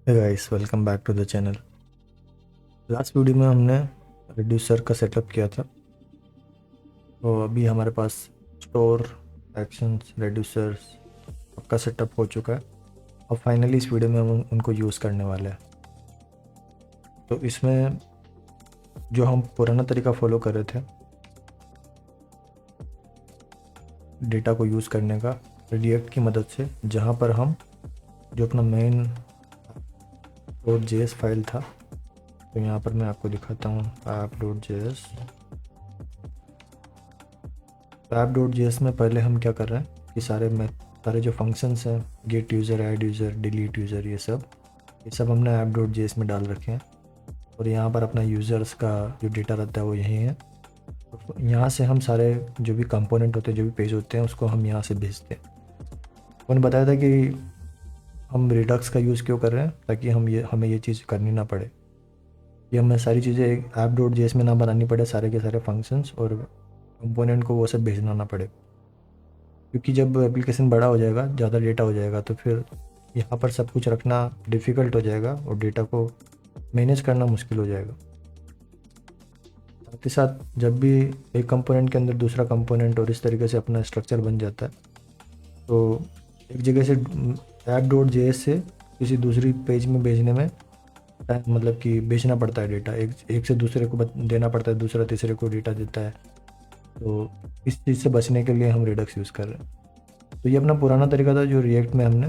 Hey guys, welcome back to the channel. Last video में हमने reducer का setup किया था। तो अभी हमारे पास स्टोर, एक्शंस, रिड्यूसर्स सबका सेटअप हो चुका है। अब फाइनली इस वीडियो में हम उनको यूज़ करने वाले हैं। तो इसमें जो हम पुराना तरीका फॉलो कर रहे थे डेटा को यूज़ करने का रिएक्ट की मदद से, जहाँ पर हम जो अपना मेन डॉट जेएस फाइल था, तो यहाँ पर मैं आपको दिखाता हूँ app dot JS. App dot JS में पहले हम क्या कर रहे हैं कि सारे जो फंक्शंस हैं, gate user, add user, delete user, ये सब हमने ऐप डॉट जेएस में डाल रखे हैं। और यहाँ पर अपना यूज़र्स का जो डेटा रहता है वो यही है। तो यहाँ से हम सारे जो भी कंपोनेंट होते हैं, जो भी पेज होते हैं, उसको हम यहाँ से भेजते हैं। मैंने बताया था कि हम रिडक्स का यूज़ क्यों कर रहे हैं, ताकि हमें ये चीज़ करनी ना पड़े, कि हमें सारी चीज़ें ऐप डॉट जेएस में ना बनानी पड़े, सारे के सारे फंक्शंस और कंपोनेंट को वो सब भेजना ना पड़े। क्योंकि जब एप्लीकेशन बड़ा हो जाएगा, ज़्यादा डेटा हो जाएगा, तो फिर यहाँ पर सब कुछ रखना डिफ़िकल्ट हो जाएगा और डेटा को मैनेज करना मुश्किल हो जाएगा। साथ ही साथ जब भी एक कंपोनेंट के अंदर दूसरा कंपोनेंट और इस तरीके से अपना स्ट्रक्चर बन जाता है, तो एक जगह से ऐप डॉट जेएस से किसी दूसरी पेज में भेजने में मतलब कि भेजना पड़ता है डेटा, एक से दूसरे को देना पड़ता है, दूसरा तीसरे को डेटा देता है। तो इस चीज़ से बचने के लिए हम रिडक्स यूज़ कर रहे हैं। तो ये अपना पुराना तरीका था जो रिएक्ट में हमने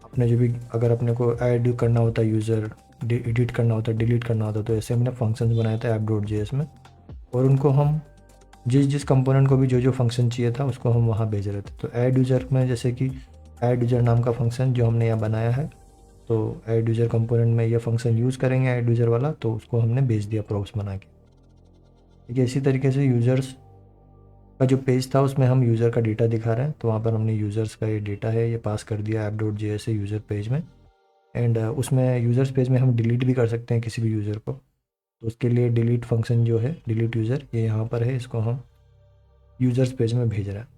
अपने जो भी, अगर अपने को ऐड करना होता है यूज़र, एडिट करना होता है, डिलीट करना होता है, तो ऐसे हमने फंक्शंस बनाए थे ऐप डॉट जेएस में। और उनको हम जिस कंपोनेंट को भी जो फंक्शन चाहिए था उसको हम वहाँ भेज रहे थे। तो ऐड यूज़र में जैसे कि ऐड यूज़र नाम का फंक्शन जो हमने यहाँ बनाया है, तो ऐड यूज़र कंपोनेंट में ये फंक्शन यूज़ करेंगे ऐड यूज़र वाला, तो उसको हमने भेज दिया प्रॉप्स बना के। ठीक है, इसी तरीके से यूज़र्स का जो पेज था उसमें हम यूज़र का डेटा दिखा रहे हैं, तो वहाँ पर हमने यूज़र्स का ये डेटा है ये पास कर दिया ऐप डॉट जेएस से यूज़र पेज में। एंड उसमें यूज़र्स पेज में हम डिलीट भी कर सकते हैं किसी भी यूज़र को। तो उसके लिए डिलीट फंक्शन जो है, डिलीट यूज़र, ये यहाँ पर है, इसको हम यूज़र्स पेज में भेज रहे हैं।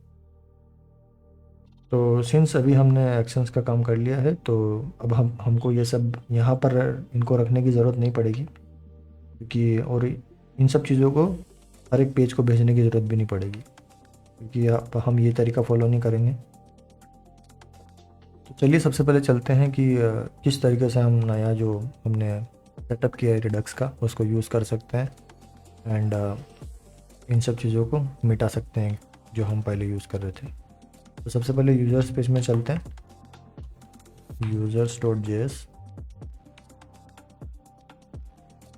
तो सिंस अभी हमने एक्शंस का काम कर लिया है, तो अब हमको ये सब यहाँ पर इनको रखने की ज़रूरत नहीं पड़ेगी, क्योंकि और इन सब चीज़ों को हर एक पेज को भेजने की ज़रूरत भी नहीं पड़ेगी, क्योंकि अब हम ये तरीका फॉलो नहीं करेंगे। तो चलिए सबसे पहले चलते हैं कि किस तरीके से हम नया जो हमने सेटअप किया है रिडक्स का, उसको यूज़ कर सकते हैं एंड इन सब चीज़ों को मिटा सकते हैं जो हम पहले यूज़ कर रहे थे। तो सबसे पहले यूज़र्स पेज में चलते हैं, यूज़र्स डॉट जेएस।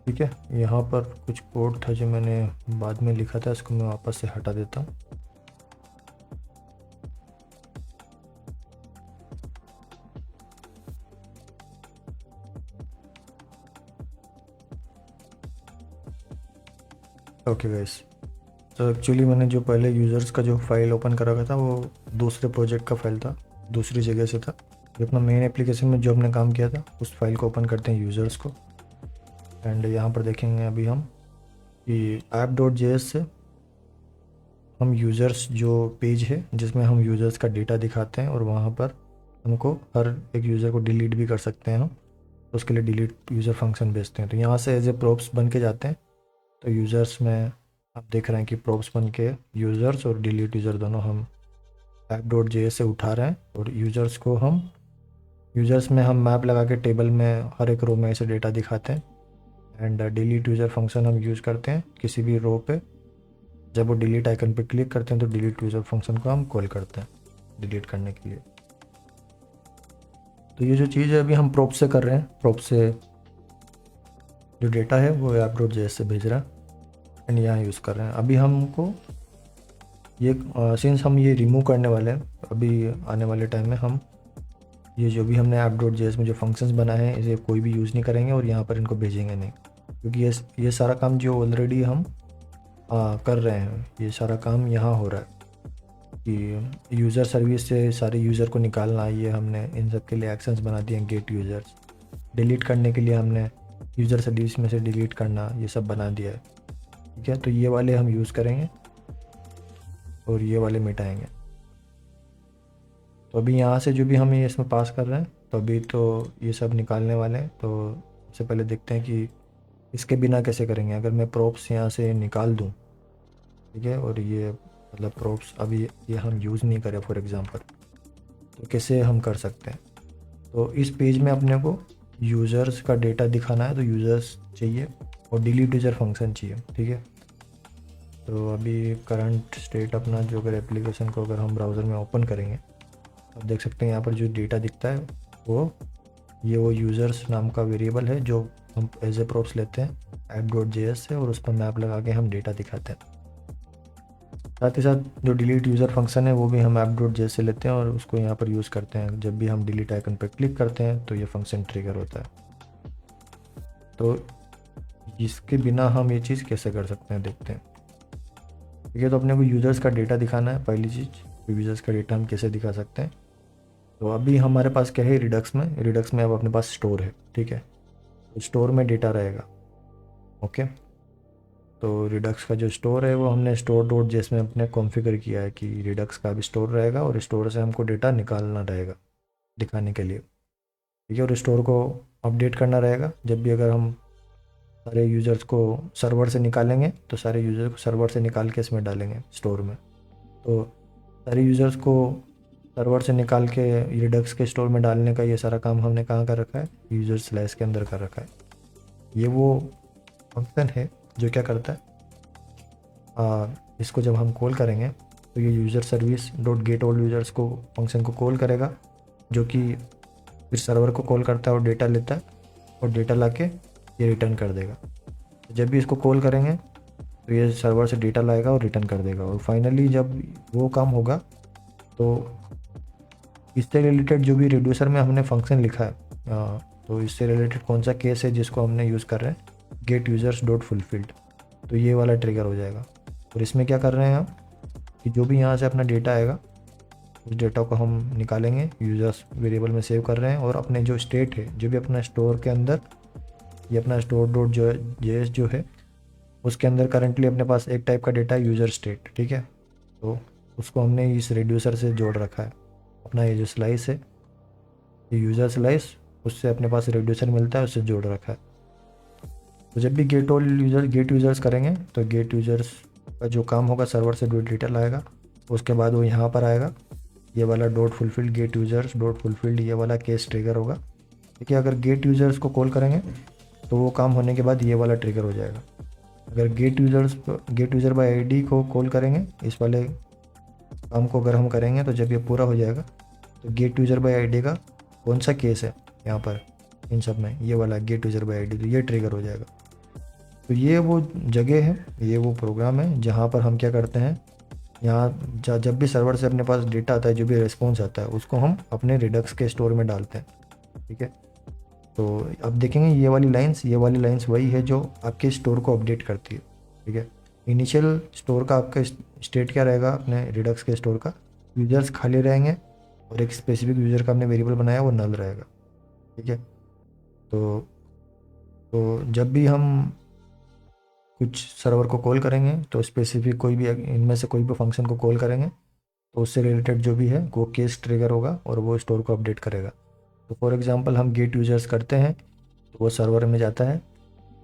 ठीक है, यहाँ पर कुछ कोड था जो मैंने बाद में लिखा था, इसको मैं वापस से हटा देता हूँ। ओके गाइस, तो एक्चुअली मैंने जो पहले यूज़र्स का जो फाइल ओपन कर रखा था वो दूसरे प्रोजेक्ट का फाइल था, दूसरी जगह से था। ये अपना मेन एप्लीकेशन में जो हमने काम किया था उस फाइल को ओपन करते हैं, यूज़र्स को। एंड यहाँ पर देखेंगे अभी हम कि ऐप डॉट जेएस से हम यूज़र्स जो पेज है जिसमें हम यूज़र्स का डेटा दिखाते हैं, और वहाँ पर हमको हर एक यूज़र को डिलीट भी कर सकते हैं हम, तो उसके लिए डिलीट यूज़र फंक्शन भेजते हैं। तो यहाँ से एज ए प्रॉप्स बन के जाते हैं। तो यूज़र्स में आप देख रहे हैं कि प्रॉप्स बन के यूज़र्स और डिलीट यूज़र दोनों हम ऐप डॉट जेएस से उठा रहे हैं। और यूज़र्स में हम मैप लगा के टेबल में हर एक रो में ऐसे डेटा दिखाते हैं। एंड डिलीट यूज़र फंक्शन हम यूज़ करते हैं किसी भी रो पे, जब वो डिलीट आइकन पर क्लिक करते हैं तो डिलीट यूज़र फंक्शन को हम कॉल करते हैं डिलीट करने के लिए। तो ये जो चीज़ है अभी हम प्रॉप से कर रहे हैं, प्रॉप से जो डेटा है वो ऐप डॉट जेएस से भेज रहा है एंड यहाँ यूज़ कर रहे हैं। अभी हमको ये सिंस हम ये रिमूव करने वाले हैं, अभी आने वाले टाइम में हम ये जो भी हमने ऐप डॉट जेएस में जो फंक्शंस बनाए हैं इसे कोई भी यूज़ नहीं करेंगे और यहाँ पर इनको भेजेंगे नहीं, क्योंकि ये सारा काम जो ऑलरेडी हम कर रहे हैं, ये सारा काम यहाँ हो रहा है कि यूज़र सर्विस से सारे यूज़र को निकालना, ये हमने इन सब के लिए एक्शंस बना दिए हैं। गेट यूज़र्स डिलीट करने के लिए हमने यूज़र सर्विस में से डिलीट करना, ये सब बना दिया है। ठीक है, तो ये वाले हम यूज़ करेंगे और ये वाले मिटाएंगे। तो अभी यहाँ से जो भी हम ये इसमें पास कर रहे हैं तो अभी तो ये सब निकालने वाले हैं। तो सबसे पहले देखते हैं कि इसके बिना कैसे करेंगे। अगर मैं प्रॉप्स यहाँ से निकाल दूँ, ठीक है, और ये मतलब प्रॉप्स अभी ये हम यूज़ नहीं करें फॉर एग्ज़ाम्पल, तो कैसे हम कर सकते हैं। तो इस पेज में अपने को यूज़र्स का डेटा दिखाना है, तो यूज़र्स चाहिए और डिलीट यूज़र फंक्शन चाहिए, ठीक है। तो अभी करंट स्टेट अपना जो अगर एप्लीकेशन को अगर हम ब्राउज़र में ओपन करेंगे, आप देख सकते हैं यहाँ पर जो डेटा दिखता है वो यूज़र्स नाम का वेरिएबल है जो हम एज ए प्रॉप्स लेते हैं app.js से, और उस पर मैप लगा के हम डेटा दिखाते हैं। साथ ही साथ जो डिलीट यूज़र फंक्शन है वो भी हम app.js से लेते हैं और उसको यहाँ पर यूज़ करते हैं। जब भी हम डिलीट आइकन पर क्लिक करते हैं तो ये फंक्शन ट्रिगर होता है। तो इसके बिना हम ये चीज़ कैसे कर सकते हैं, देखते हैं। ठीक है, तो अपने को यूज़र्स का डेटा दिखाना है पहली चीज़। यूज़र्स का डेटा हम कैसे दिखा सकते हैं, तो अभी हमारे पास क्या है, रिडक्स में अब अपने पास स्टोर है, ठीक है। तो स्टोर में डेटा रहेगा, ओके। तो रिडक्स का जो स्टोर है वो हमने store.js में अपने कॉन्फ़िगर किया है कि रिडक्स का भी स्टोर रहेगा और स्टोर से हमको डेटा निकालना रहेगा दिखाने के लिए, ठीक है। और स्टोर को अपडेट करना रहेगा। जब भी अगर हम सारे यूज़र्स को सर्वर से निकालेंगे तो सारे यूज़र को सर्वर से निकाल के इसमें डालेंगे स्टोर में। तो सारे यूज़र्स को सर्वर से निकाल के रिडक्स के स्टोर में डालने का ये सारा काम हमने कहाँ कर रखा है, यूज़र स्लैश के अंदर कर रखा है। ये वो फंक्शन है जो क्या करता है, इसको जब हम कॉल करेंगे तो ये user service dot get all users को फंक्शन को कॉल करेगा, जो कि फिर सर्वर को कॉल करता है और डेटा लेता है और डेटा ला के ये रिटर्न कर देगा। तो जब भी इसको कॉल करेंगे तो ये सर्वर से डेटा लाएगा और रिटर्न कर देगा। और फाइनली जब वो काम होगा तो इससे रिलेटेड जो भी रिड्यूसर में हमने फंक्शन लिखा है, तो इससे रिलेटेड कौन सा केस है जिसको हमने यूज़ कर रहे हैं, गेट यूज़र्स डॉट फुलफिल्ड, तो ये वाला ट्रिगर हो जाएगा। और इसमें क्या कर रहे हैं हम कि जो भी यहाँ से अपना डेटा आएगा उस डेटा को हम निकालेंगे, यूज़र्स वेरिएबल में सेव कर रहे हैं, और अपने जो स्टेट है जो भी अपना स्टोर के अंदर, ये अपना store.js जो है उसके अंदर करंटली अपने पास एक टाइप का डेटा है यूज़र स्टेट, ठीक है। तो उसको हमने इस रिड्यूसर से जोड़ रखा है। अपना ये जो स्लाइस है, ये यूज़र स्लाइस, उससे अपने पास रिड्यूसर मिलता है, उससे जोड़ रखा है। तो जब भी गेट यूज़र्स करेंगे तो गेट यूज़र्स का जो काम होगा, सर्वर से जो डेटा लाएगा उसके बाद वो यहाँ पर आएगा, ये वाला dot fulfilled get users dot fulfilled, ये वाला केस ट्रिगर होगा, ठीक है। अगर गेट यूज़र्स को कॉल करेंगे तो वो काम होने के बाद ये वाला ट्रिगर हो जाएगा। अगर गेट यूज़र बाय आईडी को कॉल करेंगे, इस वाले काम को अगर हम करेंगे तो जब ये पूरा हो जाएगा तो गेट यूज़र बाय आईडी का कौन सा केस है यहाँ पर इन सब में, ये वाला गेट यूज़र बाय आईडी, तो ये ट्रिगर हो जाएगा। तो ये वो जगह है, ये वो प्रोग्राम है जहाँ पर हम क्या करते हैं, यहाँ जब भी सर्वर से अपने पास डेटा आता है, जो भी रिस्पॉन्स आता है उसको हम अपने रिडक्स के स्टोर में डालते हैं, ठीक है। तो अब देखेंगे ये वाली लाइंस वही है जो आपके स्टोर को अपडेट करती है, ठीक है। इनिशियल स्टोर का आपका स्टेट क्या रहेगा, अपने रिडक्स के स्टोर का यूज़र्स खाली रहेंगे और एक स्पेसिफिक यूज़र का हमने वेरिएबल बनाया वो नल रहेगा, ठीक है। तो जब भी हम कुछ सर्वर को कॉल करेंगे तो स्पेसिफिक कोई भी इनमें से कोई भी फंक्शन को कॉल करेंगे तो उससे रिलेटेड जो भी है वो केस ट्रिगर होगा और वो स्टोर को अपडेट करेगा। तो फॉर एग्जांपल हम गेट यूज़र्स करते हैं तो वो सर्वर में जाता है,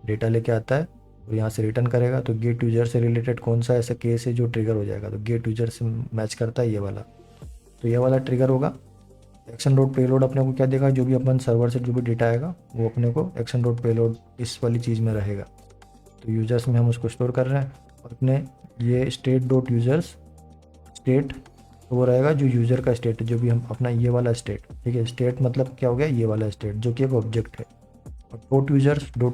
डेटा लेके आता है और यहाँ से रिटर्न करेगा। तो गेट यूज़र से रिलेटेड कौन सा ऐसा केस है जो ट्रिगर हो जाएगा, तो गेट यूज़र से मैच करता है ये वाला, तो ये वाला ट्रिगर होगा। एक्शन डॉट पेलोड अपने को क्या देगा, जो भी अपन सर्वर से जो भी डेटा आएगा वो अपने को एक्शन डॉट पेलोड इस वाली चीज़ में रहेगा। तो यूज़र्स में हम उसको स्टोर कर रहे हैं और अपने ये स्टेट डॉट यूज़र्स स्टेट, तो वो रहेगा जो यूज़र का स्टेट है, जो भी हम अपना ये वाला स्टेट, ठीक है। स्टेट मतलब क्या हो गया, ये वाला स्टेट जो कि एक ऑब्जेक्ट है। और डॉट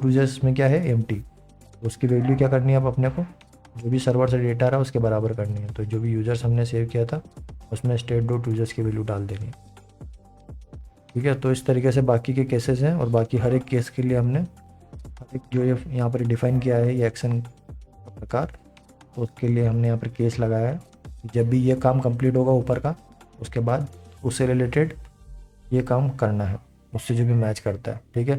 यूज़र्स में क्या है, एम्प्टी, तो उसकी वैल्यू क्या करनी है अब अपने को, जो भी सर्वर से डेटा आ रहा है उसके बराबर करनी है। तो जो भी यूज़र्स हमने सेव किया था उसमें स्टेट डॉट यूज़र्स की वैल्यू डाल देनी है, ठीक है। तो इस तरीके से बाकी के केसेस हैं और बाकी हर एक केस के लिए हमने हर एक जो ये यहाँ पर डिफ़ाइन किया है ये एक्शन का प्रकार, तो उसके लिए हमने यहाँ पर केस लगाया है। जब भी ये काम कंप्लीट होगा ऊपर का, उसके बाद उससे रिलेटेड ये काम करना है, उससे जो भी मैच करता है, ठीक है।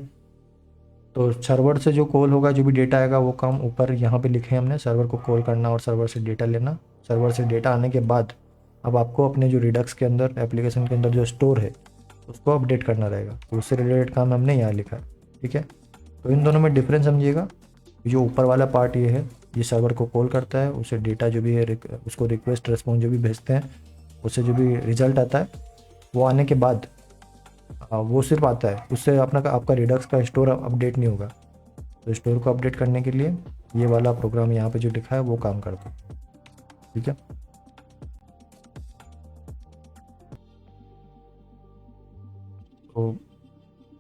तो सर्वर से जो कॉल होगा, जो भी डेटा आएगा वो काम ऊपर यहाँ पे लिखे हैं हमने, सर्वर को कॉल करना और सर्वर से डेटा लेना। सर्वर से डेटा आने के बाद अब आपको अपने जो रिडक्स के अंदर एप्लीकेशन के अंदर जो स्टोर है उसको अपडेट करना रहेगा। तो उससे रिलेटेड काम हमने यहाँ लिखा है, ठीक है। तो इन दोनों में डिफरेंस समझिएगा। जो ऊपर वाला पार्ट ये है, ये सर्वर को कॉल करता है, उसे डेटा जो भी है उसको रिक्वेस्ट रेस्पॉन्स जो भी भेजते हैं, उससे जो भी रिजल्ट आता है वो आने के बाद वो सिर्फ आता है, उससे अपना आपका रिडक्स का स्टोर अपडेट नहीं होगा। तो स्टोर को अपडेट करने के लिए ये वाला प्रोग्राम यहाँ पे जो लिखा है वो काम करता है, ठीक है। तो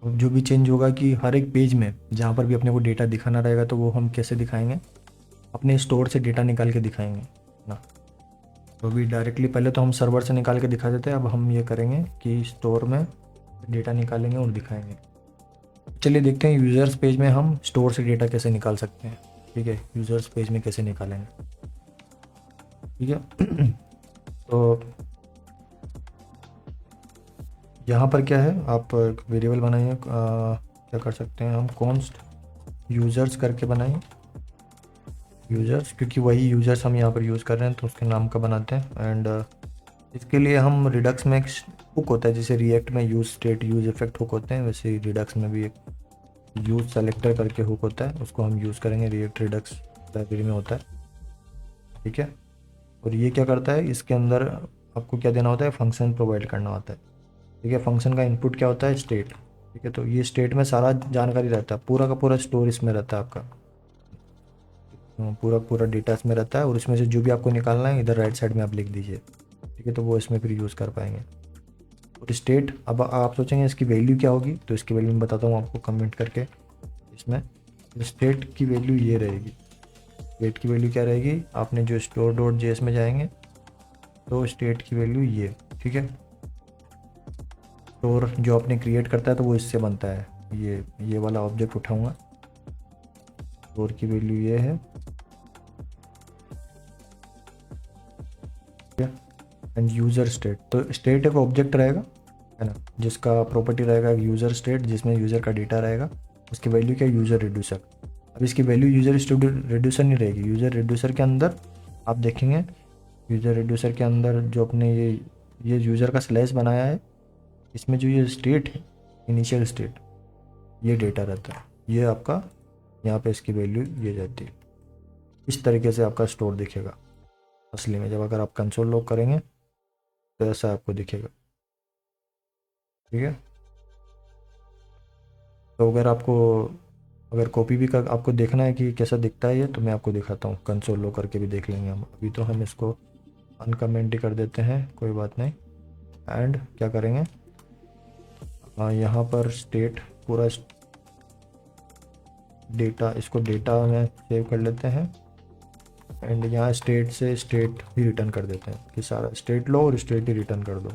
जो भी चेंज होगा कि हर एक पेज में जहाँ पर भी अपने को डेटा दिखाना रहेगा, तो वो हम कैसे दिखाएंगे, अपने स्टोर से डेटा निकाल के दिखाएंगे ना। तो अभी डायरेक्टली पहले तो हम सर्वर से निकाल के दिखा देते हैं, अब हम ये करेंगे कि स्टोर में डेटा निकालेंगे और दिखाएंगे। चलिए देखते हैं यूज़र्स पेज में हम स्टोर से डेटा कैसे निकाल सकते हैं, ठीक है। यूज़र्स पेज में कैसे निकालेंगे, ठीक है। तो यहाँ पर क्या है, आप एक वेरिएबल बनाइए, क्या कर सकते हैं हम, कॉन्स्ट यूज़र्स करके बनाइए, यूज़र्स, क्योंकि वही यूज़र्स हम यहाँ पर यूज़ कर रहे हैं तो उसके नाम का बनाते हैं। एंड इसके लिए हम रिडक्स में एक हुक होता है, जैसे रिएक्ट में use state use effect hook होते हैं, वैसे ही रिडक्स में भी एक यूज़ सेलेक्टर करके हुक होता है, उसको हम यूज़ करेंगे, रिएक्ट रिडक्स लाइब्रेरी में होता है, ठीक है। और ये क्या करता है, इसके अंदर आपको क्या देना होता है, फंक्शन प्रोवाइड करना होता है, ठीक है। फंक्शन का इनपुट क्या होता है, स्टेट, ठीक है। तो ये स्टेट में सारा जानकारी रहता है, पूरा का पूरा स्टोर इसमें रहता है आपका, पूरा पूरा डेटा इसमें रहता है। और इसमें से जो भी आपको निकालना है इधर राइट साइड में आप लिख दीजिए, ठीक है। तो वो इसमें फिर यूज़ कर पाएंगे। और स्टेट, अब आप सोचेंगे इसकी वैल्यू क्या होगी, तो इसकी वैल्यू मैं बताता हूँ आपको कमेंट करके। इसमें स्टेट की वैल्यू ये रहेगी, स्टेट की वैल्यू क्या रहेगी, आपने जो स्टोर डॉट जेएस में जाएंगे तो स्टेट की वैल्यू ये, ठीक है। स्टोर जो आपने क्रिएट करता है तो वो इससे बनता है, ये वाला ऑब्जेक्ट उठाऊंगा, स्टोर की वैल्यू ये है, एंड यूज़र स्टेट। तो स्टेट एक ऑब्जेक्ट रहेगा, है ना, जिसका प्रॉपर्टी रहेगा यूज़र स्टेट, जिसमें यूज़र का डेटा रहेगा, उसकी वैल्यू क्या, यूज़र रिड्यूसर। अब इसकी वैल्यू यूज़र रिड्यूसर नहीं रहेगी, यूज़र रिड्यूसर के अंदर आप देखेंगे, यूज़र रिड्यूसर के अंदर जो अपने ये यूज़र का स्लैश बनाया है, इसमें जो ये स्टेट है, इनिशियल स्टेट, ये डेटा रहता है, ये आपका यहाँ पे इसकी वैल्यू ये जाती है। इस तरीके से आपका स्टोर दिखेगा असली में, जब अगर आप कंसोल लॉग करेंगे तो ऐसा आपको दिखेगा, ठीक है। तो अगर कॉपी भी कर आपको देखना है कि कैसा दिखता है ये, तो मैं आपको दिखाता हूँ, कंसोल लॉग करके भी देख लेंगे हम। अभी तो हम इसको अनकमेंट ही कर देते हैं, कोई बात नहीं। एंड क्या करेंगे, यहाँ पर स्टेट पूरा डेटा, इसको डेटा में सेव कर लेते हैं। एंड यहाँ स्टेट से स्टेट ही रिटर्न कर देते हैं, कि सारा स्टेट लो और स्टेट ही रिटर्न कर दो।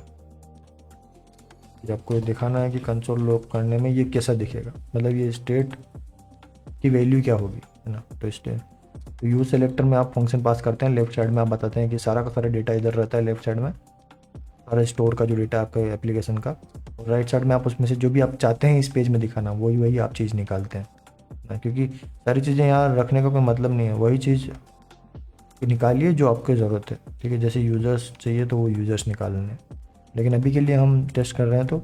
जब आपको दिखाना है कि कंसोल लॉग करने में ये कैसा दिखेगा, मतलब ये स्टेट की वैल्यू क्या होगी, है ना। तो स्टेट, तो यूज सेलेक्टर में आप फंक्शन पास करते हैं, लेफ्ट साइड में आप बताते हैं कि सारा का सारा डेटा इधर रहता है, लेफ्ट साइड में सारा स्टोर का जो डेटा आपका एप्लीकेशन का, और राइट साइड में आप उसमें से जो भी आप चाहते हैं इस पेज में दिखाना, वही आप चीज़ निकालते हैं ना, क्योंकि सारी चीज़ें यहाँ रखने का कोई मतलब नहीं है, वही चीज़ निकालिए जो आपकी ज़रूरत है, ठीक है। जैसे यूज़र्स चाहिए तो वो यूज़र्स निकालने, लेकिन अभी के लिए हम टेस्ट कर रहे हैं, तो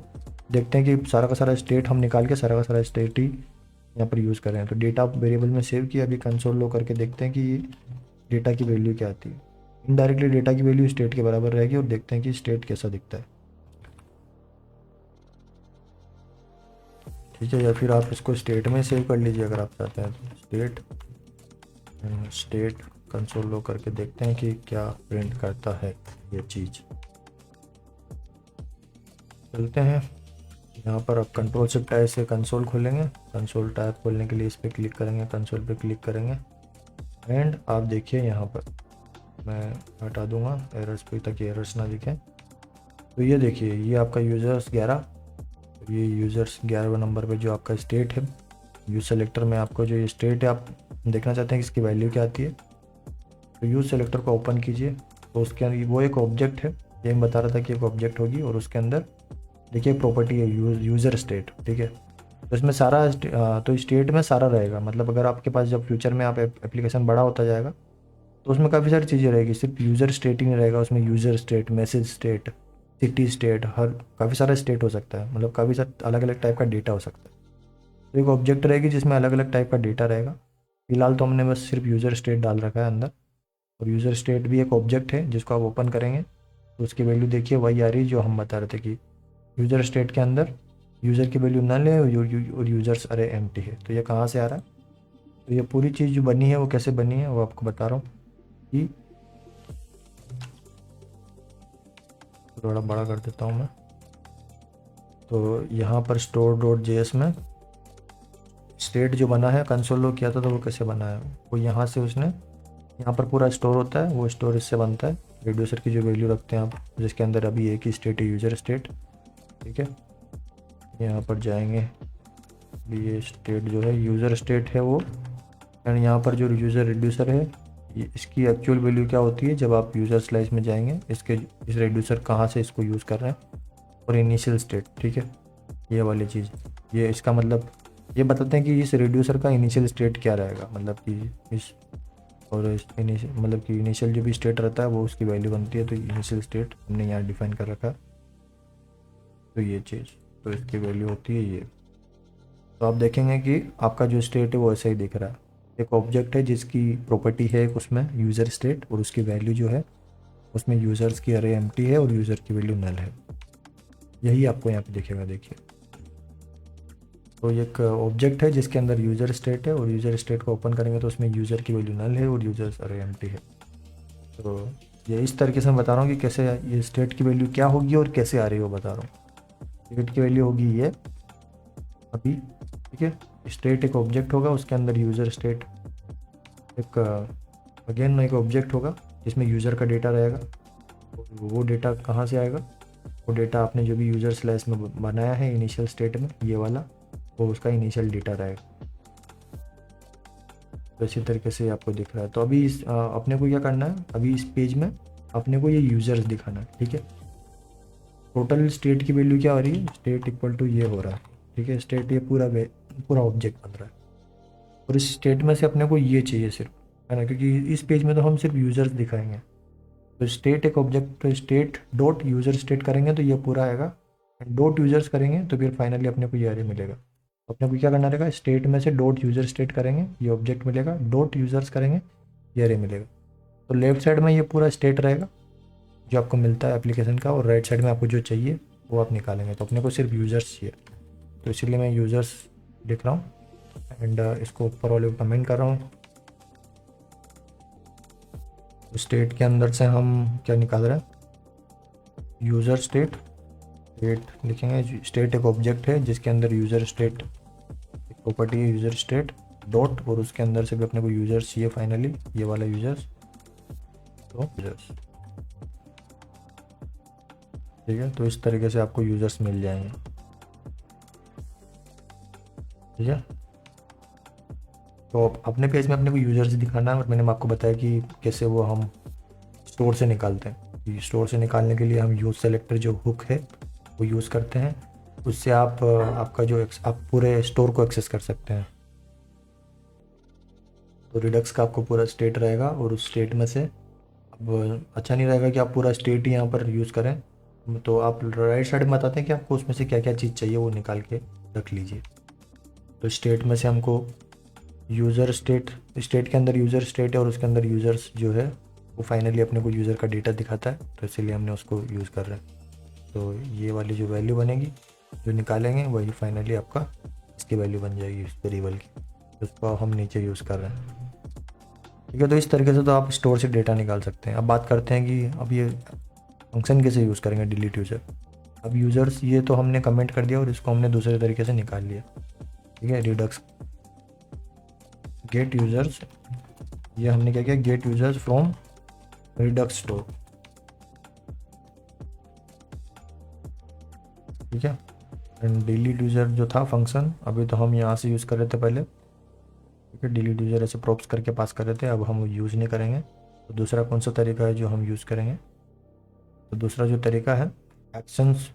देखते हैं कि सारा का सारा स्टेट हम निकाल के सारा का सारा स्टेट ही यहाँ पर यूज़ कर रहे हैं। तो डेटा वेरिएबल में सेव किया, अभी कंसोल लो करके देखते हैं कि डेटा की वैल्यू क्या आती है। इनडायरेक्टली डेटा की वैल्यू स्टेट के बराबर रहेगी, और देखते हैं कि स्टेट कैसा दिखता है, ठीक है। या फिर आप इसको स्टेट में सेव कर लीजिए अगर आप चाहते हैं तो स्टेट कंसोल लो करके देखते हैं कि क्या प्रिंट करता है ये चीज़। चलते हैं यहाँ पर, आप कंट्रोल शिफ्ट टाइप से कंसोल खोलेंगे, कंसोल टाइप खोलने के लिए इस पर क्लिक करेंगे, कंसोल पे क्लिक करेंगे। एंड आप देखिए यहाँ पर मैं हटा दूंगा एरर्स पे, ताकि एरर्स ना दिखें। तो ये देखिए, ये आपका यूज़र्स 11, ये यूज़र्स 11 नंबर पे जो आपका स्टेट है, यूज़ सेलेक्टर में आपको जो ये स्टेट है, आप देखना चाहते हैं कि इसकी वैल्यू क्या आती है, तो यूज़ सेलेक्टर को ओपन कीजिए। तो उसके अंदर वो एक ऑब्जेक्ट है, ये मैं बता रहा था कि एक ऑब्जेक्ट होगी, और उसके अंदर देखिए प्रॉपर्टी है यूज़र स्टेट, ठीक है। तो इसमें सारा तो स्टेट में सारा रहेगा, मतलब अगर आपके पास जब फ्यूचर में आप एप्लीकेशन बड़ा होता जाएगा तो उसमें काफ़ी सारी चीज़ें रहेगी, सिर्फ यूज़र स्टेट ही नहीं रहेगा उसमें, user state, message state, city state, हर काफ़ी सारा स्टेट हो सकता है, मतलब काफ़ी सारा अलग अलग टाइप का डेटा हो सकता है। तो एक ऑब्जेक्ट रहेगी जिसमें अलग अलग टाइप का डेटा रहेगा। फिलहाल तो हमने बस सिर्फ यूज़र स्टेट डाल रखा है अंदर, और यूज़र स्टेट भी एक ऑब्जेक्ट है जिसको आप ओपन करेंगे तो उसकी वैल्यू देखिए वही आ रही है जो हम बता रहे थे कि यूज़र स्टेट के अंदर यूज़र की वैल्यू नल है और यूज़र्स अरे एम्प्टी है। तो ये कहाँ से आ रहा है? तो ये पूरी चीज़ जो बनी है वो कैसे बनी है वो आपको बता रहा हूँ कि थोड़ा बड़ा कर देता हूँ मैं। तो यहाँ पर स्टोर डॉट जेएस में स्टेट जो बना है कंसोल लॉग किया था तो वो कैसे बना है, वो यहाँ से उसने यहाँ पर पूरा स्टोर होता है, वो स्टोर इससे बनता है रिड्यूसर की जो वैल्यू रखते हैं आप, जिसके अंदर अभी एक ही स्टेट है यूज़र स्टेट। ठीक है, यहाँ पर जाएंगे, अभी ये स्टेट जो है यूज़र स्टेट है वो, एंड यहाँ पर जो यूज़र रिड्यूसर है ये इसकी एक्चुअल वैल्यू क्या होती है जब आप यूज़र स्लाइस में जाएंगे, इसके इस रिड्यूसर कहाँ से इसको यूज़ कर रहे हैं, और इनिशियल स्टेट। ठीक है, ये वाली चीज़, ये इसका मतलब ये बताते हैं कि इस रिड्यूसर का इनिशियल स्टेट क्या रहेगा, मतलब कि इस और इस इनिशियल मतलब कि इनिशियल जो भी स्टेट रहता है वो उसकी वैल्यू बनती है, तो इनिशियल स्टेट हमने यहाँ डिफाइन कर रखा है। तो ये चीज़, तो इसकी वैल्यू होती है ये। तो आप देखेंगे कि आपका जो स्टेट है वो ऐसा ही दिख रहा है, एक ऑब्जेक्ट है जिसकी प्रॉपर्टी है एक उसमें यूज़र स्टेट, और उसकी वैल्यू जो है उसमें यूज़र्स की अरे एम्प्टी है और यूज़र की वैल्यू नल है। यही आपको यहाँ पे दिखेगा, देखिए। तो एक ऑब्जेक्ट है जिसके अंदर यूज़र स्टेट है, और यूज़र स्टेट को ओपन करेंगे तो उसमें यूज़र की वैल्यू नल है और यूज़र्स अरे एम्प्टी है। तो ये इस तरीके से मैं बता रहा हूँ कि कैसे ये स्टेट की वैल्यू क्या होगी और कैसे आ रही है वो बता रहा हूँ। स्टेट की वैल्यू होगी ये अभी, ठीक है। स्टेट एक ऑब्जेक्ट होगा, उसके अंदर यूज़र स्टेट एक अगेन एक ऑब्जेक्ट होगा जिसमें यूज़र का डेटा रहेगा। वो डेटा कहाँ से आएगा? वो डेटा आपने जो भी यूज़र स्लैश में बनाया है इनिशियल स्टेट में, ये वाला, वो उसका इनिशियल डेटा रहेगा। तो इसी तरीके से आपको दिख रहा है। तो अभी अपने को क्या करना है, अभी इस पेज में अपने को ये यूज़र्स दिखाना है। ठीक है, टोटल स्टेट की वैल्यू क्या हो रही है, स्टेट इक्वल टू ये हो रहा है। ठीक है, स्टेट ये पूरा ऑब्जेक्ट बन रहा है, और इस स्टेट में से अपने को ये चाहिए सिर्फ, है ना, क्योंकि इस पेज में तो हम सिर्फ यूज़र्स दिखाएंगे। तो स्टेट एक ऑब्जेक्ट, तो स्टेट डॉट यूज़र स्टेट करेंगे तो ये पूरा आएगा, डॉट यूज़र्स करेंगे तो फिर फाइनली अपने को ये अरे मिलेगा। अपने को क्या करना रहेगा, स्टेट में से डॉट यूज़र स्टेट करेंगे ये ऑब्जेक्ट मिलेगा, डॉट यूज़र्स करेंगे ये अरे मिलेगा। तो लेफ्ट साइड में ये पूरा स्टेट रहेगा जो आपको मिलता है एप्लीकेशन का, और राइट साइड में आपको जो चाहिए वो आप निकालेंगे। तो अपने को सिर्फ यूज़र्स चाहिए, तो इसीलिए मैं यूज़र्स लिख रहा हूँ, एंड इसको ऊपर वाले को कमेंट कर रहा हूँ। स्टेट के अंदर से हम क्या निकाल रहे हैं, यूज़र स्टेट। स्टेट लिखेंगे, स्टेट एक ऑब्जेक्ट है जिसके अंदर यूज़र स्टेट एक प्रॉपर्टी है, यूज़र स्टेट डॉट, और उसके अंदर से भी अपने को यूज़र्स चाहिए फाइनली, ये वाला यूज़र्स। तो यूज़र्स, ठीक है, तो इस तरीके से आपको यूज़र्स मिल जाएंगे। ठीक है, तो अपने पेज में अपने को यूज़र्स दिखाना है, और मैंने आपको बताया कि कैसे वो हम स्टोर से निकालते हैं। स्टोर से निकालने के लिए हम यूज़ सेलेक्टर जो हुक है वो यूज़ करते हैं, उससे आप आपका जो आप पूरे स्टोर को एक्सेस कर सकते हैं। तो रिडक्स का आपको पूरा स्टेट रहेगा, और उस स्टेट में से अब अच्छा नहीं रहेगा कि आप पूरा स्टेट ही यहाँ पर यूज़ करें, तो आप राइट साइड में बताते हैं कि आपको उसमें से क्या क्या चीज़ चाहिए वो निकाल के रख लीजिए। तो स्टेट में से हमको यूज़र स्टेट, स्टेट के अंदर यूज़र स्टेट है और उसके अंदर यूज़र्स जो है वो फाइनली अपने को यूज़र का डेटा दिखाता है, तो इसीलिए हमने उसको यूज़ कर रहे हैं। तो ये वाली जो वैल्यू बनेगी जो निकालेंगे वही फाइनली आपका इसकी वैल्यू बन जाएगी इस वेरिएबल की, उसको हम नीचे यूज़ कर रहे हैं। ठीक है, तो इस तरीके से तो आप स्टोर से डेटा निकाल सकते हैं। अब बात करते हैं कि अब ये फंक्शन कैसे यूज़ करेंगे, डिलीट यूज़र। अब यूज़र्स ये तो हमने कमेंट कर दिया और इसको हमने दूसरे तरीके से निकाल लिया। ठीक है, रिडक्स गेट यूज़र्स, ये हमने क्या किया, get users from Redux store. ठीक है, एंड डिलीट यूज़र जो था फंक्शन अभी तो हम यहाँ से यूज़ कर रहे थे पहले। ठीक है, डिलीट यूज़र ऐसे प्रॉप्स करके पास कर रहे थे, अब हम यूज़ नहीं करेंगे। तो दूसरा कौन सा तरीका है जो हम यूज़ करेंगे, तो दूसरा जो तरीका है एक्शंस।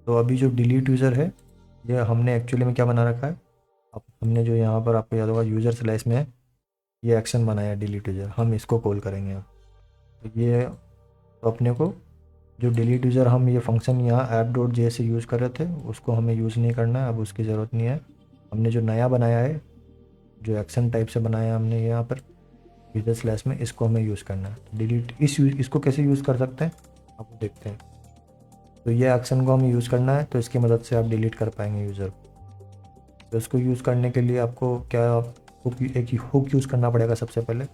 तो अभी जो डिलीट यूज़र है ये हमने एक्चुअली में क्या बना रखा है, अब हमने जो यहाँ पर आपको याद होगा यूज़र स्लैश में ये एक्शन बनाया डिलीट यूज़र, हम इसको कॉल करेंगे अब। तो ये तो अपने को जो डिलीट यूज़र हम ये फंक्शन यहाँ ऐप डॉट जे से यूज़ कर रहे थे उसको हमें यूज़ नहीं करना है, अब उसकी ज़रूरत नहीं है। हमने जो नया बनाया है, जो एक्शन टाइप से बनाया है हमने यहाँ पर यूज़र स्लैश में, इसको हमें यूज़ करना है। तो डिलीट इसको कैसे यूज़ कर सकते हैं आप देखते हैं। तो ये एक्शन को हमें यूज़ करना है, तो इसकी मदद से आप डिलीट कर पाएंगे यूज़र को। तो इसको यूज़ करने के लिए आपको क्या हुक, एक हुक यूज़ करना पड़ेगा सबसे पहले,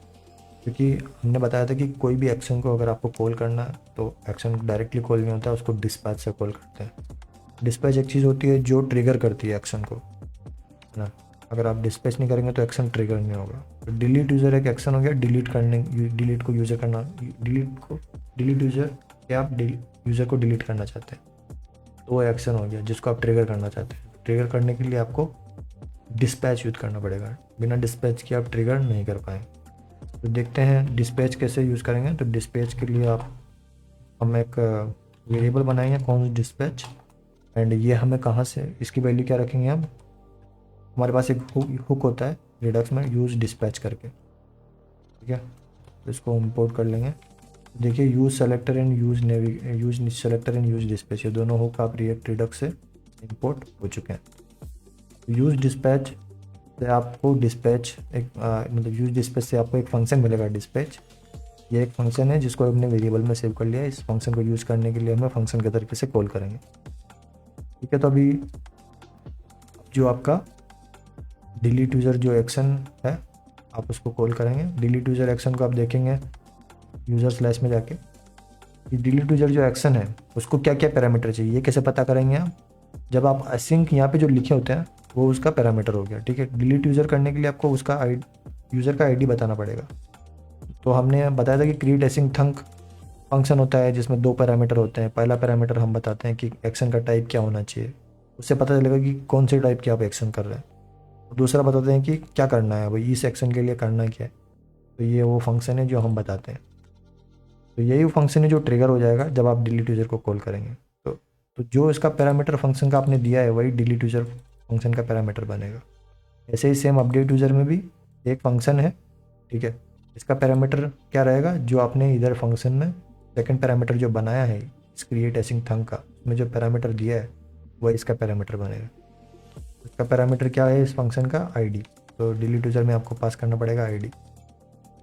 क्योंकि हमने बताया था कि कोई भी एक्शन को अगर आपको कॉल करना है तो एक्शन को डायरेक्टली कॉल नहीं होता है, उसको डिस्पैच से कॉल करते हैं। डिस्पैच एक चीज़ होती है जो ट्रिगर करती है एक्शन को, है ना। अगर आप डिस्पैच नहीं करेंगे तो एक्शन ट्रिगर नहीं होगा। तो डिलीट यूज़र एक एक्शन हो गया, डिलीट करने, डिलीट को यूज़र करना, डिलीट यूज़र या आप यूज़र को डिलीट करना चाहते हैं, तो वो एक्शन हो गया जिसको आप ट्रिगर करना चाहते हैं। ट्रिगर करने के लिए आपको डिस्पैच यूज़ करना पड़ेगा, बिना डिस्पैच के आप ट्रिगर नहीं कर पाएंगे। तो देखते हैं डिस्पैच कैसे यूज़ करेंगे। तो डिस्पैच के लिए हम एक वेरिएबल बनाएंगे कौन डिस्पैच, एंड ये हमें कहाँ से, इसकी वैल्यू क्या रखेंगे हम, हमारे पास एक हुक होता है रिडक्स में, यूज़ डिस्पैच करके, ठीक है। तो इसको इंपोर्ट कर लेंगे। देखिए use selector and use selector and use dispatch, ये दोनों हुक आप रिएक्ट रिडक्स से इंपोर्ट हो चुके हैं। यूज़ डिस्पैच से आपको डिस्पैच एक मतलब यूज़ डिस्पैच से आपको एक फंक्शन मिलेगा डिस्पैच। ये एक फंक्शन है जिसको हमने वेरिएबल में सेव कर लिया है। इस फंक्शन को यूज़ करने के लिए हमें फंक्शन के तरीके से कॉल करेंगे, ठीक है। तो अभी जो आपका डिलीट यूज़र जो एक्शन है आप उसको कॉल करेंगे। डिलीट यूज़र एक्शन को आप देखेंगे यूज़र स्लैश में जाके, कि डिलीट यूज़र जो एक्शन है उसको क्या क्या पैरामीटर चाहिए, ये कैसे पता करेंगे आप, जब आप असिंक यहाँ पे जो लिखे होते हैं वो उसका पैरामीटर हो गया, ठीक है। डिलीट यूज़र करने के लिए आपको उसका यूज़र का आईडी बताना पड़ेगा। तो हमने बताया था कि क्रिएट एसिंक थंक फंक्शन होता है जिसमें 2 पैरामीटर होते हैं। पहला पैरामीटर हम बताते हैं कि एक्शन का टाइप क्या होना चाहिए, उससे पता चलेगा कि कौन से टाइप की आप एक्शन कर रहे हैं। और दूसरा बताते हैं कि क्या करना है, भाई इस एक्शन के लिए करना क्या है। तो ये वो फंक्शन है जो हम बताते हैं। तो यही वो फंक्शन है जो ट्रिगर हो जाएगा जब आप डिलीट यूज़र को कॉल करेंगे। तो जो इसका पैरामीटर फंक्शन का आपने दिया है वही डिलीट यूज़र फंक्शन का पैरामीटर बनेगा। ऐसे ही सेम अपडेट यूज़र में भी एक फंक्शन है, ठीक है। इसका पैरामीटर क्या रहेगा, जो आपने इधर फंक्शन में सेकंड पैरामीटर जो बनाया है इस क्रिएट एसिंग थंग का, उसमें जो पैरामीटर दिया है वह इसका पैरामीटर बनेगा। इसका पैरामीटर क्या है इस फंक्शन का, आईडी। तो डिलीट यूज़र में आपको पास करना पड़ेगा आईडी,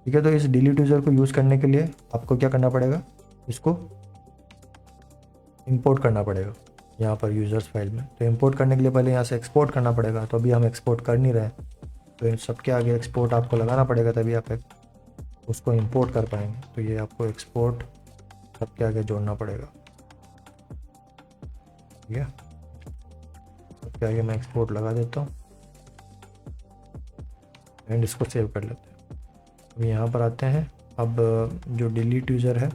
ठीक है। तो इस डिलीट यूज़र को यूज़ करने के लिए आपको क्या करना पड़ेगा, इसको इंपोर्ट करना पड़ेगा यहाँ पर यूज़र्स फाइल में। तो इंपोर्ट करने के लिए पहले यहाँ से एक्सपोर्ट करना पड़ेगा, तो अभी हम एक्सपोर्ट कर नहीं रहे, तो इन सबके आगे एक्सपोर्ट आपको लगाना पड़ेगा, तभी आप उसको इंपोर्ट कर पाएंगे। तो ये आपको एक्सपोर्ट सबके आगे जोड़ना पड़ेगा, ठीक है। सबके आगे मैं एक्सपोर्ट लगा देता हूँ एंड इसको सेव कर लेते हैं। अब यहाँ पर आते हैं, अब जो डिलीट यूज़र है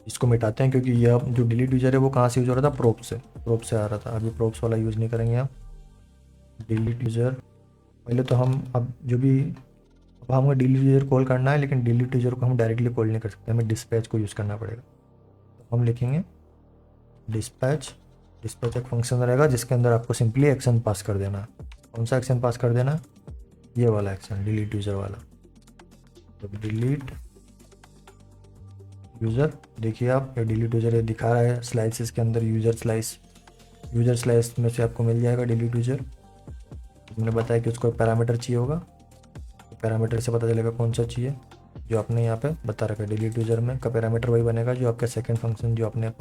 इसको मिटाते हैं, क्योंकि यह जो डिलीट यूज़र है वो कहाँ से यूज़ हो रहा था, प्रोप से आ रहा था। अभी प्रोप्स वाला यूज़ नहीं करेंगे आप। डिलीट यूज़र पहले तो हम अब जो भी अब हमें डिलीट यूज़र कॉल करना है, लेकिन डिलीट यूज़र को हम डायरेक्टली कॉल नहीं कर सकते, हमें डिस्पैच को यूज़ करना पड़ेगा। तो हम लिखेंगे डिस्पैच। डिस्पैच एक फंक्शन रहेगा जिसके अंदर आपको सिंपली एक्शन पास कर देना। कौन सा एक्शन पास कर देना, ये वाला एक्शन, डिलीट यूज़र वाला। तो डिलीट यूज़र, देखिए आप ये डिलीट यूज़र ये दिखा रहा है स्लाइसेस के अंदर, यूज़र स्लाइस में से आपको मिल जाएगा डिलीट यूज़र। हमने बताया कि उसको पैरामीटर चाहिए होगा, तो पैरामीटर से पता चलेगा कौन सा चाहिए, जो आपने यहाँ पे बता रखा है। डिलीट यूज़र में का पैरामीटर वही बनेगा जो आपका सेकंड फंक्शन जो आपने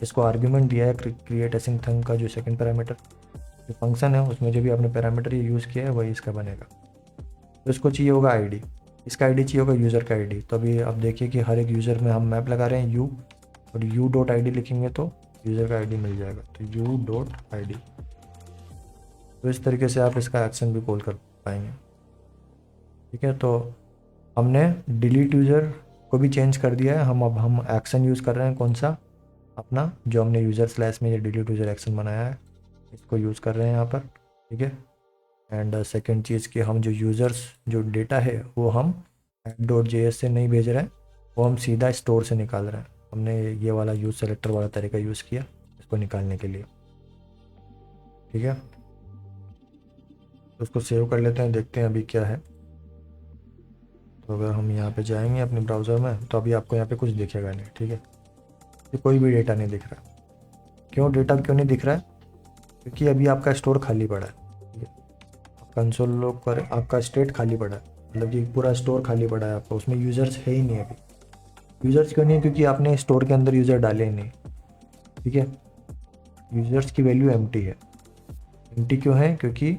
इसको आर्ग्यूमेंट दिया है क्रिएट एसिंग थंग का, जो सेकंड पैरामीटर जो फंक्शन है उसमें जो भी आपने पैरामीटर ये यूज़ किया है वही इसका बनेगा। तो इसको चाहिए होगा आईडी, इसका आईडी चाहिए होगा यूज़र का आईडी। तो अभी आप देखिए कि हर एक यूज़र में हम मैप लगा रहे हैं यू, और यू डॉट आई डी लिखेंगे तो यूज़र का आईडी मिल जाएगा। तो यू डॉट आई डी, तो इस तरीके से आप इसका एक्शन भी कॉल कर पाएंगे, ठीक है। तो हमने डिलीट यूज़र को भी चेंज कर दिया है। अब हम एक्शन यूज़ कर रहे हैं कौन सा, अपना जो हमने यूज़र स्लैश में ये डिलीट यूज़र एक्शन बनाया है इसको यूज़ कर रहे हैं यहाँ पर, ठीक है। एंड सेकेंड चीज़ कि हम जो यूज़र्स जो डेटा है वो हम app.js से नहीं भेज रहे हैं, वो हम सीधा स्टोर से निकाल रहे हैं। हमने ये वाला यूज़ सेलेक्टर वाला तरीका यूज़ किया इसको निकालने के लिए, ठीक है। तो उसको सेव कर लेते हैं, देखते हैं अभी क्या है। तो अगर हम यहाँ पे जाएंगे अपने ब्राउज़र में तो अभी आपको यहाँ पे कुछ दिखेगा नहीं, ठीक है। तो कोई भी डेटा नहीं दिख रहा। क्यों डेटा क्यों नहीं दिख रहा है? क्योंकि अभी आपका स्टोर खाली पड़ा है, ठीक है। कंसोल लॉग पर आपका स्टेट खाली पड़ा है, मतलब कि पूरा स्टोर खाली पड़ा है आपका, उसमें यूज़र्स है ही नहीं अभी। यूज़र्स क्यों नहीं है? क्योंकि आपने स्टोर के अंदर यूज़र डाले ही नहीं, ठीक है। यूज़र्स की वैल्यू एम्प्टी है। एम्प्टी क्यों है? क्योंकि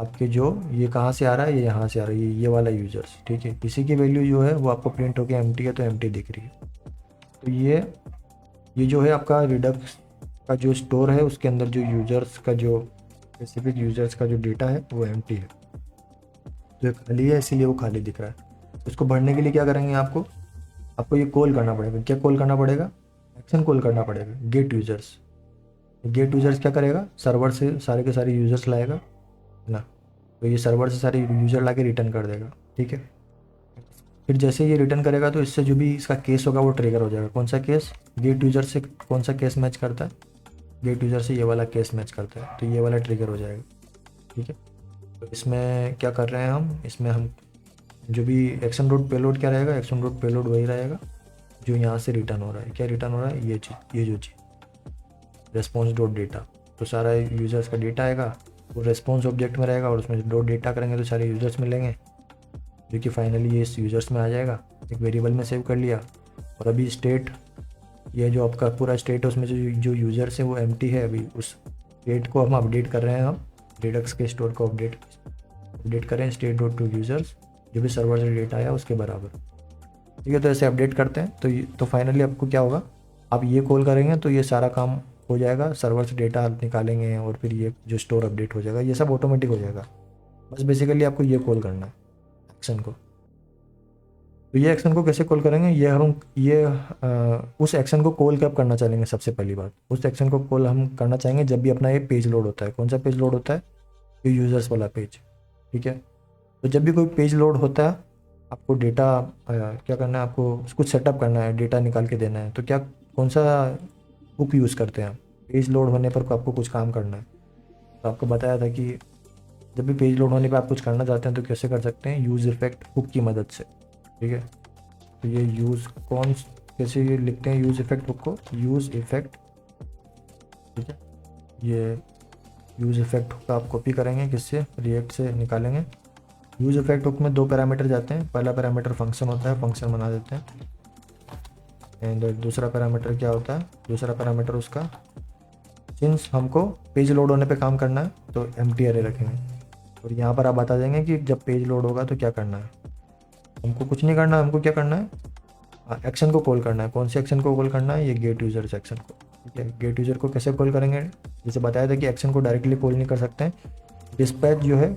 आपके जो ये कहाँ से आ रहा है, ये यहाँ से आ रहा है, ये वाला यूज़र्स, ठीक है। इसी की वैल्यू जो है वो आपको प्रिंट होकर एम्प्टी है, तो एम्प्टी दिख रही है। तो ये जो है आपका रिडक्स का जो स्टोर है उसके अंदर जो यूज़र्स का जो स्पेसिफिक यूज़र्स का जो डेटा है वो एम्प्टी है, तो ये खाली है, इसीलिए वो खाली दिख रहा है। उसको भरने के लिए क्या करेंगे? आपको ये कॉल करना पड़ेगा। क्या कॉल करना पड़ेगा? एक्शन कॉल करना पड़ेगा, गेट यूज़र्स। गेट यूज़र्स क्या करेगा? सर्वर से सारे के सारे यूज़र्स लाएगा ना, तो ये सर्वर से सारे यूज़र ला के रिटर्न कर देगा, ठीक है। फिर जैसे ये रिटर्न करेगा तो इससे जो भी इसका केस होगा वो ट्रिगर हो जाएगा। कौन सा केस? गेट यूज़र से कौन सा केस मैच करता है? गेट यूज़र से ये वाला केस मैच करता है, तो ये वाला ट्रिगर हो जाएगा, ठीक है। तो इसमें क्या कर रहे हैं हम? इसमें हम जो भी एक्शन डॉट पेलोड क्या रहेगा? एक्शन डॉट पेलोड वही रहेगा जो यहाँ से रिटर्न हो रहा है। क्या रिटर्न हो रहा है? ये चीज़, ये जो चीज़ रेस्पॉन्स डॉट डेटा। तो सारा यूज़र्स का डेटा आएगा, वो रेस्पॉन्स ऑब्जेक्ट में रहेगा और उसमें डॉट डेटा करेंगे तो सारे यूज़र्स मिलेंगे, जो कि फाइनली ये इस यूज़र्स में आ जाएगा, एक वेरिएबल में सेव कर लिया। और अभी स्टेट, ये जो आपका पूरा स्टेट है उसमें जो यूज़र्स है वो एम्प्टी है। अभी उस स्टेट को हम अपडेट कर रहे हैं, हम रिडक्स के स्टोर को अपडेट करें स्टेट डॉट टू यूज़र्स, जो भी सर्वर से डेटा आया उसके बराबर, ठीक है। तो ऐसे अपडेट करते हैं तो फाइनली आपको क्या होगा? आप ये कॉल करेंगे तो ये सारा काम हो जाएगा, सर्वर से डेटा निकालेंगे और फिर ये जो स्टोर अपडेट हो जाएगा, ये सब ऑटोमेटिक हो जाएगा। बस बेसिकली आपको ये कॉल करना है एक्शन को। तो ये एक्शन को कैसे कॉल करेंगे? उस एक्शन को कॉल कब करना चाहेंगे? सबसे पहली बात, उस एक्शन को कॉल हम करना चाहेंगे जब भी अपना ये पेज लोड होता है। कौन सा पेज लोड होता है? ये यूज़र्स वाला पेज, ठीक है। तो जब भी कोई पेज लोड होता है, आपको डेटा क्या करना है? आपको कुछ सेटअप करना है, डेटा निकाल के देना है। तो क्या कौन सा हुक यूज़ करते हैं? पेज लोड होने पर आपको कुछ काम करना है, तो आपको बताया था कि जब भी पेज लोड होने पर आप कुछ करना चाहते हैं तो कैसे कर सकते हैं? यूज़ इफेक्ट हुक की मदद से, ठीक है। तो ये कैसे ये लिखते हैं यूज़ इफेक्ट हुक को? यूज़ इफेक्ट, ठीक है। ये यूज़ इफेक्ट हुक आप कॉपी करेंगे, किससे? रिएक्ट से निकालेंगे। यूज़ इफेक्ट हुक में दो पैरामीटर जाते हैं। पहला पैरामीटर फंक्शन होता है, फंक्शन बना देते हैं। एंड दूसरा पैरामीटर क्या होता है? दूसरा पैरामीटर उसका, सिंस हमको पेज लोड होने पे काम करना है तो एम्प्टी अरे रखेंगे। और यहाँ पर आप बता देंगे कि जब पेज लोड होगा तो क्या करना है। हमको कुछ नहीं करना है, हमको क्या करना है? एक्शन को कॉल करना है। कौन से एक्शन को कॉल करना है? ये गेट यूज़र एक्शन को, ठीक है। गेट यूज़र को कैसे कॉल करेंगे? जैसे बताया था कि एक्शन को डायरेक्टली कॉल नहीं कर सकते हैं, डिस्पैच जो है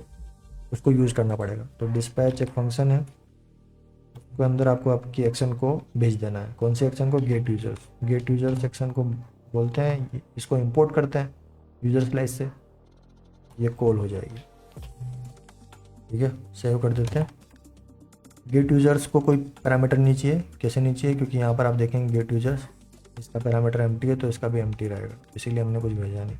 उसको यूज़ करना पड़ेगा। तो डिस्पैच एक फंक्शन है, उसके अंदर आपको आपकी एक्शन को भेज देना है। कौन से एक्शन को? गेट यूज़र्स एक्शन को बोलते हैं। इसको इंपोर्ट करते हैं यूज़र स्लाइस से, ये कॉल हो जाएगी, ठीक है। सेव कर देते हैं। गेट यूज़र्स को कोई पैरामीटर नहीं चाहिए। कैसे नहीं चाहिए? क्योंकि यहाँ पर आप देखेंगे गेट यूज़र्स, इसका पैरामीटर एम्प्टी है तो इसका भी एम्प्टी रहेगा, इसीलिए हमने कुछ भेजा नहीं।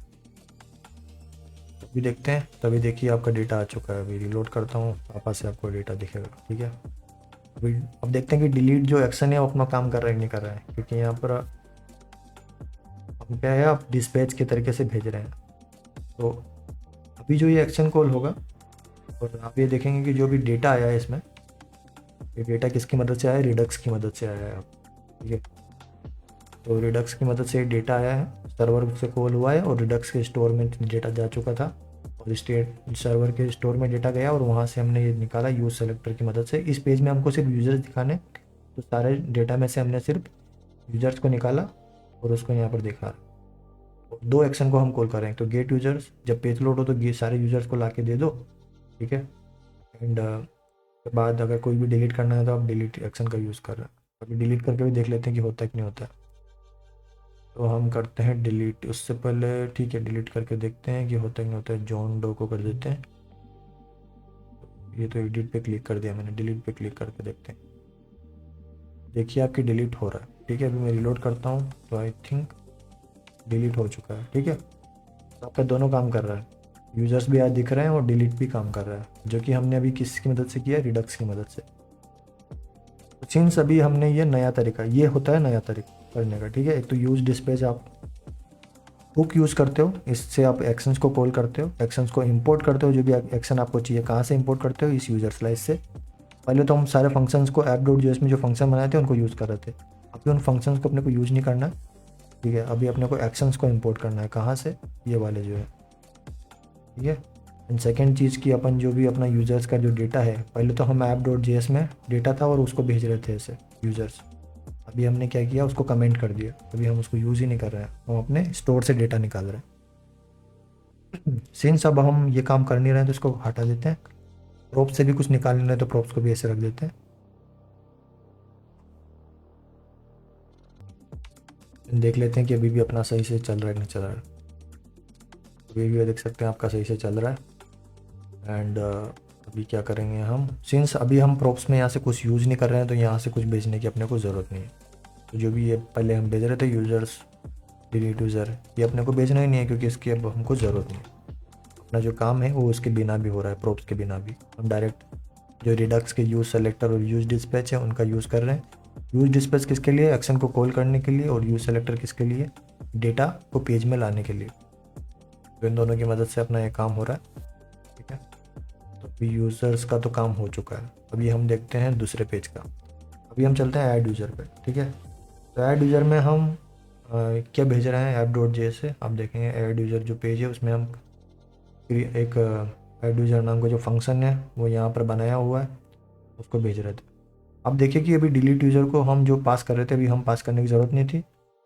अभी देखते हैं, तभी देखिए आपका डेटा आ चुका है। अभी रिलोड करता हूँ, वापस से आपको डेटा दिखेगा, ठीक है। अभी अब देखते हैं कि डिलीट जो एक्शन है वो अपना काम कर रहा है नहीं कर रहा है, क्योंकि यहाँ पर हम क्या है, आप डिस्पैच के तरीके से भेज रहे हैं। तो अभी जो ये एक्शन कॉल होगा, और आप ये देखेंगे कि जो भी डेटा आया है इसमें, ये डेटा किसकी मदद से आया है? रिडक्स की मदद से आया है आप, ठीक है। तो रिडक्स की मदद से डेटा आया है, सर्वर से कॉल हुआ है और रिडक्स के स्टोर में डेटा जा चुका था, और स्टेट सर्वर के स्टोर में डेटा गया और वहाँ से हमने ये निकाला यूज़ सेलेक्टर की मदद से। इस पेज में हमको सिर्फ यूज़र्स दिखाने, तो सारे डेटा में से हमने सिर्फ यूज़र्स को निकाला और उसको यहाँ पर दिखा। दो एक्शन को हम कॉल करें, तो गेट यूज़र्स, जब पेज लोड हो तो ये सारे यूज़र्स को ला के दे दो, ठीक है। एंड के बाद अगर कोई भी डिलीट करना है तो आप डिलीट एक्शन का यूज़ कर रहे हैं। अभी डिलीट करके भी देख लेते हैं कि होता है कि नहीं होता है। तो हम करते हैं डिलीट, उससे पहले ठीक है डिलीट करके देखते हैं कि होता है कि नहीं होता है। जॉन डो को कर देते हैं। ये तो एडिट पे क्लिक कर दिया मैंने, डिलीट पे क्लिक करके देखते हैं। देखिए आपकी डिलीट हो रहा है, ठीक है। अभी मैं रिलोड करता हूँ तो आई थिंक डिलीट हो चुका है, ठीक है। तो आपका दोनों काम कर रहा है, यूज़र्स भी आज दिख रहे हैं और डिलीट भी काम कर रहा है, जो कि हमने अभी किसकी मदद से किया? रिडक्स की मदद से। सिंस अभी हमने ये नया तरीका, ये होता है नया तरीका करने का, ठीक है। एक तो यूज डिस्पैच आप हुक यूज़ करते हो, इससे आप एक्शंस को कॉल करते हो, एक्शंस को इंपोर्ट करते हो, जो भी एक्शन आपको चाहिए कहाँ से इंपोर्ट करते हो, इस यूजर स्लाइस से। पहले तो हम सारे फंक्शंस को ऐप डॉट जेएस में जो फंक्शन बनाए थे उनको यूज़ कर रहे थे, अभी उन फंक्शंस को अपने को यूज़ नहीं करना है, ठीक है। अभी अपने को एक्शंस को इंपोर्ट करना है, कहाँ से, ये वाले जो है, ठीक है। एंड सेकेंड चीज़ की अपन जो भी अपना यूजर्स का जो डेटा है, पहले तो हम ऐप डॉट जेएस में डेटा था और उसको भेज रहे थे ऐसे यूजर्स, अभी हमने क्या किया, उसको कमेंट कर दिया, अभी हम उसको यूज़ ही नहीं कर रहे हैं, हम अपने स्टोर से डेटा निकाल रहे हैं। सिंस अब हम ये काम कर नहीं रहे हैं तो इसको हटा देते हैं, प्रोप से भी कुछ निकाल नहीं रहे तो प्रोप्स को भी ऐसे रख देते हैं। देख लेते हैं कि अभी भी अपना सही से चल रहा है नहीं चल रहा है। अभी भी देख सकते हैं आपका सही से चल रहा है। एंड अभी क्या करेंगे हम, सिंस अभी हम प्रोप्स में यहाँ से कुछ यूज़ नहीं कर रहे हैं तो यहाँ से कुछ भेजने की अपने को ज़रूरत नहीं है। तो जो भी ये पहले हम भेज रहे थे यूज़र्स डिलीट यूज़र, ये अपने को भेजना ही नहीं है क्योंकि इसकी अब हमको ज़रूरत नहीं है। अपना जो काम है वो उसके बिना भी हो रहा है, प्रोप्स के बिना भी। हम डायरेक्ट जो रिडक्स के यूज़ सेलेक्टर और यूज़ डिस्पैच है उनका यूज़ कर रहे हैं। यूज़ डिस्पैच किसके लिए, एक्शन को कॉल करने के लिए, और यूज़ सेलेक्टर किसके लिए, डेटा को पेज में लाने के लिए। तो इन दोनों की मदद से अपना ये काम हो रहा है, ठीक है। तो अभी यूज़र्स का तो काम हो चुका है। अभी हम देखते हैं दूसरे पेज का। अभी हम चलते हैं ऐड यूज़र पे, ठीक है। तो ऐड यूज़र में हम क्या भेज रहे हैं, ऐप डॉट जे से आप देखेंगे ऐड यूज़र जो पेज है उसमें हम एक ऐड यूज़र नाम का जो फंक्शन है वो यहाँ पर बनाया हुआ है, उसको भेज रहे थे। अब देखिए कि अभी डिलीट यूज़र को हम जो पास कर रहे थे अभी हम पास करने की ज़रूरत नहीं थी,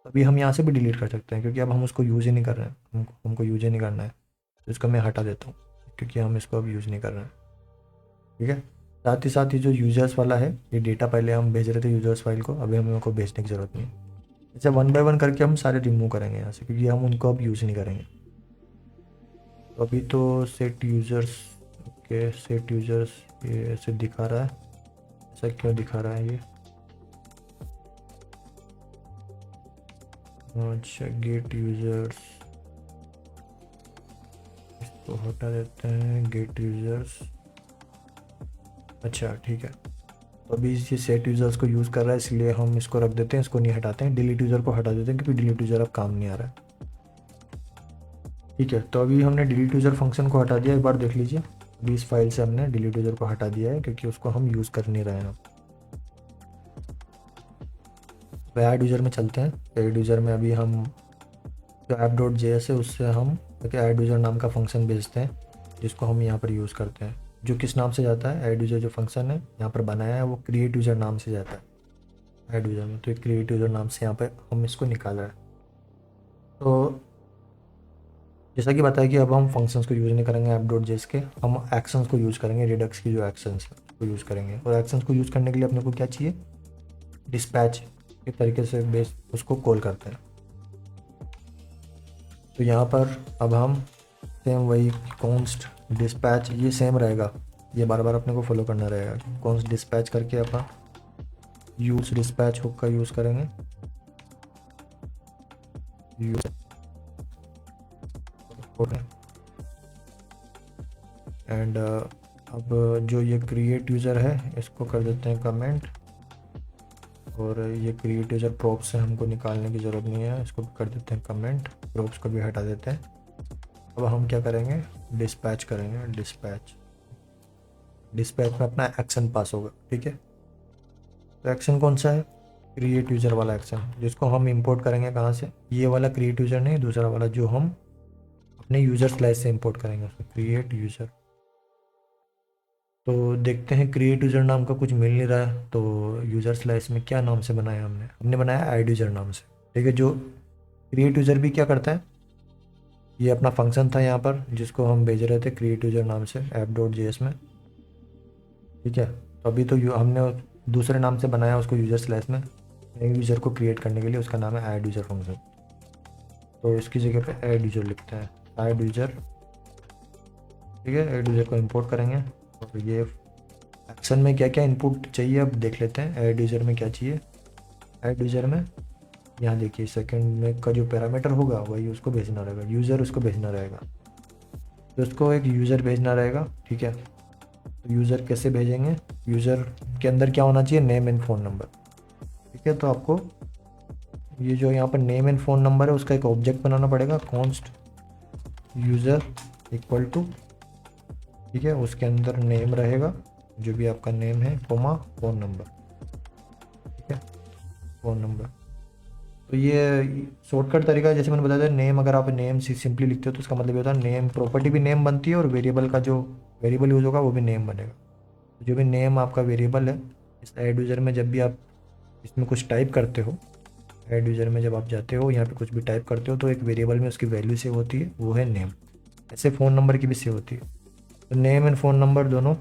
अभी हम यहाँ से भी डिलीट कर सकते हैं क्योंकि अब हम उसको यूज़ ही नहीं कर रहे हैं, हमको यूज़ ही नहीं करना है। तो इसको मैं हटा देता हूँ क्योंकि हम इसको अब यूज़ नहीं कर रहे हैं, ठीक है। साथ ही जो यूज़र्स वाला है, ये डेटा पहले हम भेज रहे थे यूज़र्स फाइल को, अभी हमें उनको भेजने की ज़रूरत नहीं है। इसे 1 बाय 1 करके हम सारे रिमूव करेंगे यहाँ से क्योंकि हम उनको अब यूज़ नहीं करेंगे। तो अभी तो set users, okay set users ये ऐसे दिखा रहा है, ऐसा क्यों दिखा रहा है ये, अच्छा गेट यूज़र्स, इसको हटा देते हैं, गेट यूज़र्स, अच्छा ठीक है। तो अभी ये सेट यूज़र्स को यूज़ कर रहा है इसलिए हम इसको रख देते हैं, इसको नहीं हटाते हैं। डिलीट यूज़र को हटा देते हैं क्योंकि डिलीट यूज़र अब काम नहीं आ रहा है, ठीक है। तो अभी हमने डिलीट यूज़र फंक्शन को हटा दिया, एक बार देख लीजिए। अभी इस फाइल से हमने डिलीट यूज़र को हटा दिया है क्योंकि उसको हम यूज़ कर नहीं रहे हैं। अब ऐड यूज़र में चलते हैं। ऐड यूज़र में अभी हम जो ऐप डॉट जे एस है उससे हम ऐड यूज़र नाम का फंक्शन भेजते हैं जिसको हम यहाँ पर यूज़ करते हैं। जो किस नाम से जाता है, ऐड यूज़र जो फंक्शन है यहाँ पर बनाया है वो क्रिएट यूज़र नाम से जाता है ऐड यूज़र में। तो क्रिएट यूज़र नाम से यहाँ पर हम इसको निकाल रहे हैं। तो जैसा कि बताया कि अब हम फंक्शंस को यूज़ नहीं करेंगे ऐप डॉट जेएस के, हम एक्शंस को यूज़ करेंगे, रिडक्स की जो एक्शंस है उसको यूज़ करेंगे। और एक्शंस को यूज़ करने के लिए अपने को क्या चाहिए, डिस्पैच के तरीके से बेस उसको कॉल करते हैं। तो यहाँ पर अब हम सेम वही कॉन्स्ट डिस्पैच, ये सेम रहेगा, ये बार बार अपने को फॉलो करना रहेगा। कॉन्स्ट डिस्पैच करके अपन यूज़ डिस्पैच हुक का यूज़ करेंगे, एंड अब जो ये क्रिएट यूज़र है इसको कर देते हैं कमेंट, और ये क्रिएट यूज़र प्रोप्स से हमको निकालने की ज़रूरत नहीं है, इसको कर देते हैं कमेंट, प्रोप्स को भी हटा देते हैं। अब हम क्या करेंगे, डिस्पैच करेंगे, डिस्पैच में अपना एक्शन पास होगा, ठीक है। तो एक्शन कौन सा है, क्रिएट यूज़र वाला एक्शन, जिसको हम इंपोर्ट करेंगे कहाँ से, ये वाला क्रिएट यूज़र नहीं, दूसरा वाला जो हम अपने यूज़र स्लाइस से इंपोर्ट करेंगे उसको, क्रिएट यूज़र। तो देखते हैं क्रिएट यूज़र नाम का कुछ मिल नहीं रहा है, तो यूज़र स्लाइस में क्या नाम से बनाया हमने बनाया ऐड यूज़र नाम से, ठीक है। जो क्रिएट यूज़र भी क्या करता है, ये अपना फंक्शन था यहाँ पर जिसको हम भेज रहे थे क्रिएट यूज़र नाम से ऐप डॉट जेएस में, ठीक है। तो अभी तो हमने दूसरे नाम से बनाया उसको यूज़र स्लाइस में, नए यूज़र को क्रिएट करने के लिए, उसका नाम है ऐड यूज़र फंक्शन। तो इसकी जगह पे ऐड यूज़र लिखते हैं, ऐड यूज़र, ठीक है। ऐड यूज़र को इंपोर्ट करेंगे, और ये एक्शन में क्या क्या इनपुट चाहिए अब देख लेते हैं। ऐड यूज़र में क्या चाहिए, ऐड यूज़र में यहाँ देखिए सेकंड में का जो पैरामीटर होगा वही उसको भेजना रहेगा, यूज़र उसको भेजना रहेगा, तो उसको एक यूज़र भेजना रहेगा, ठीक है। तो यूज़र कैसे भेजेंगे, यूज़र के अंदर क्या होना चाहिए, नेम एंड फ़ोन नंबर। ठीक है, तो आपको ये जो यहाँ पर नेम एंड फ़ोन नंबर है उसका एक ऑब्जेक्ट बनाना पड़ेगा, कॉन्स्ट यूज़र इक्वल टू, ठीक है, उसके अंदर नेम रहेगा जो भी आपका नेम है, कोमा फ़ोन नंबर। ठीक है, फ़ोन नंबर। तो ये शॉर्टकट तरीका है, जैसे मैंने बताया था, नेम अगर आप नेम सिंपली लिखते हो तो उसका मतलब ये होता है नेम प्रॉपर्टी भी नेम बनती है और वेरिएबल का जो वेरिएबल यूज़ होगा वो भी नेम बनेगा। तो जो भी नेम आपका वेरिएबल है, इस ऐड यूज़र में जब भी आप इसमें कुछ टाइप करते हो, ऐड यूज़र में जब आप जाते हो यहाँ पे कुछ भी टाइप करते हो तो एक वेरिएबल में उसकी वैल्यू सेव होती है, वो है नेम। ऐसे फ़ोन नंबर की भी सेव होती है। तो नेम एंड फ़ोन नंबर दोनों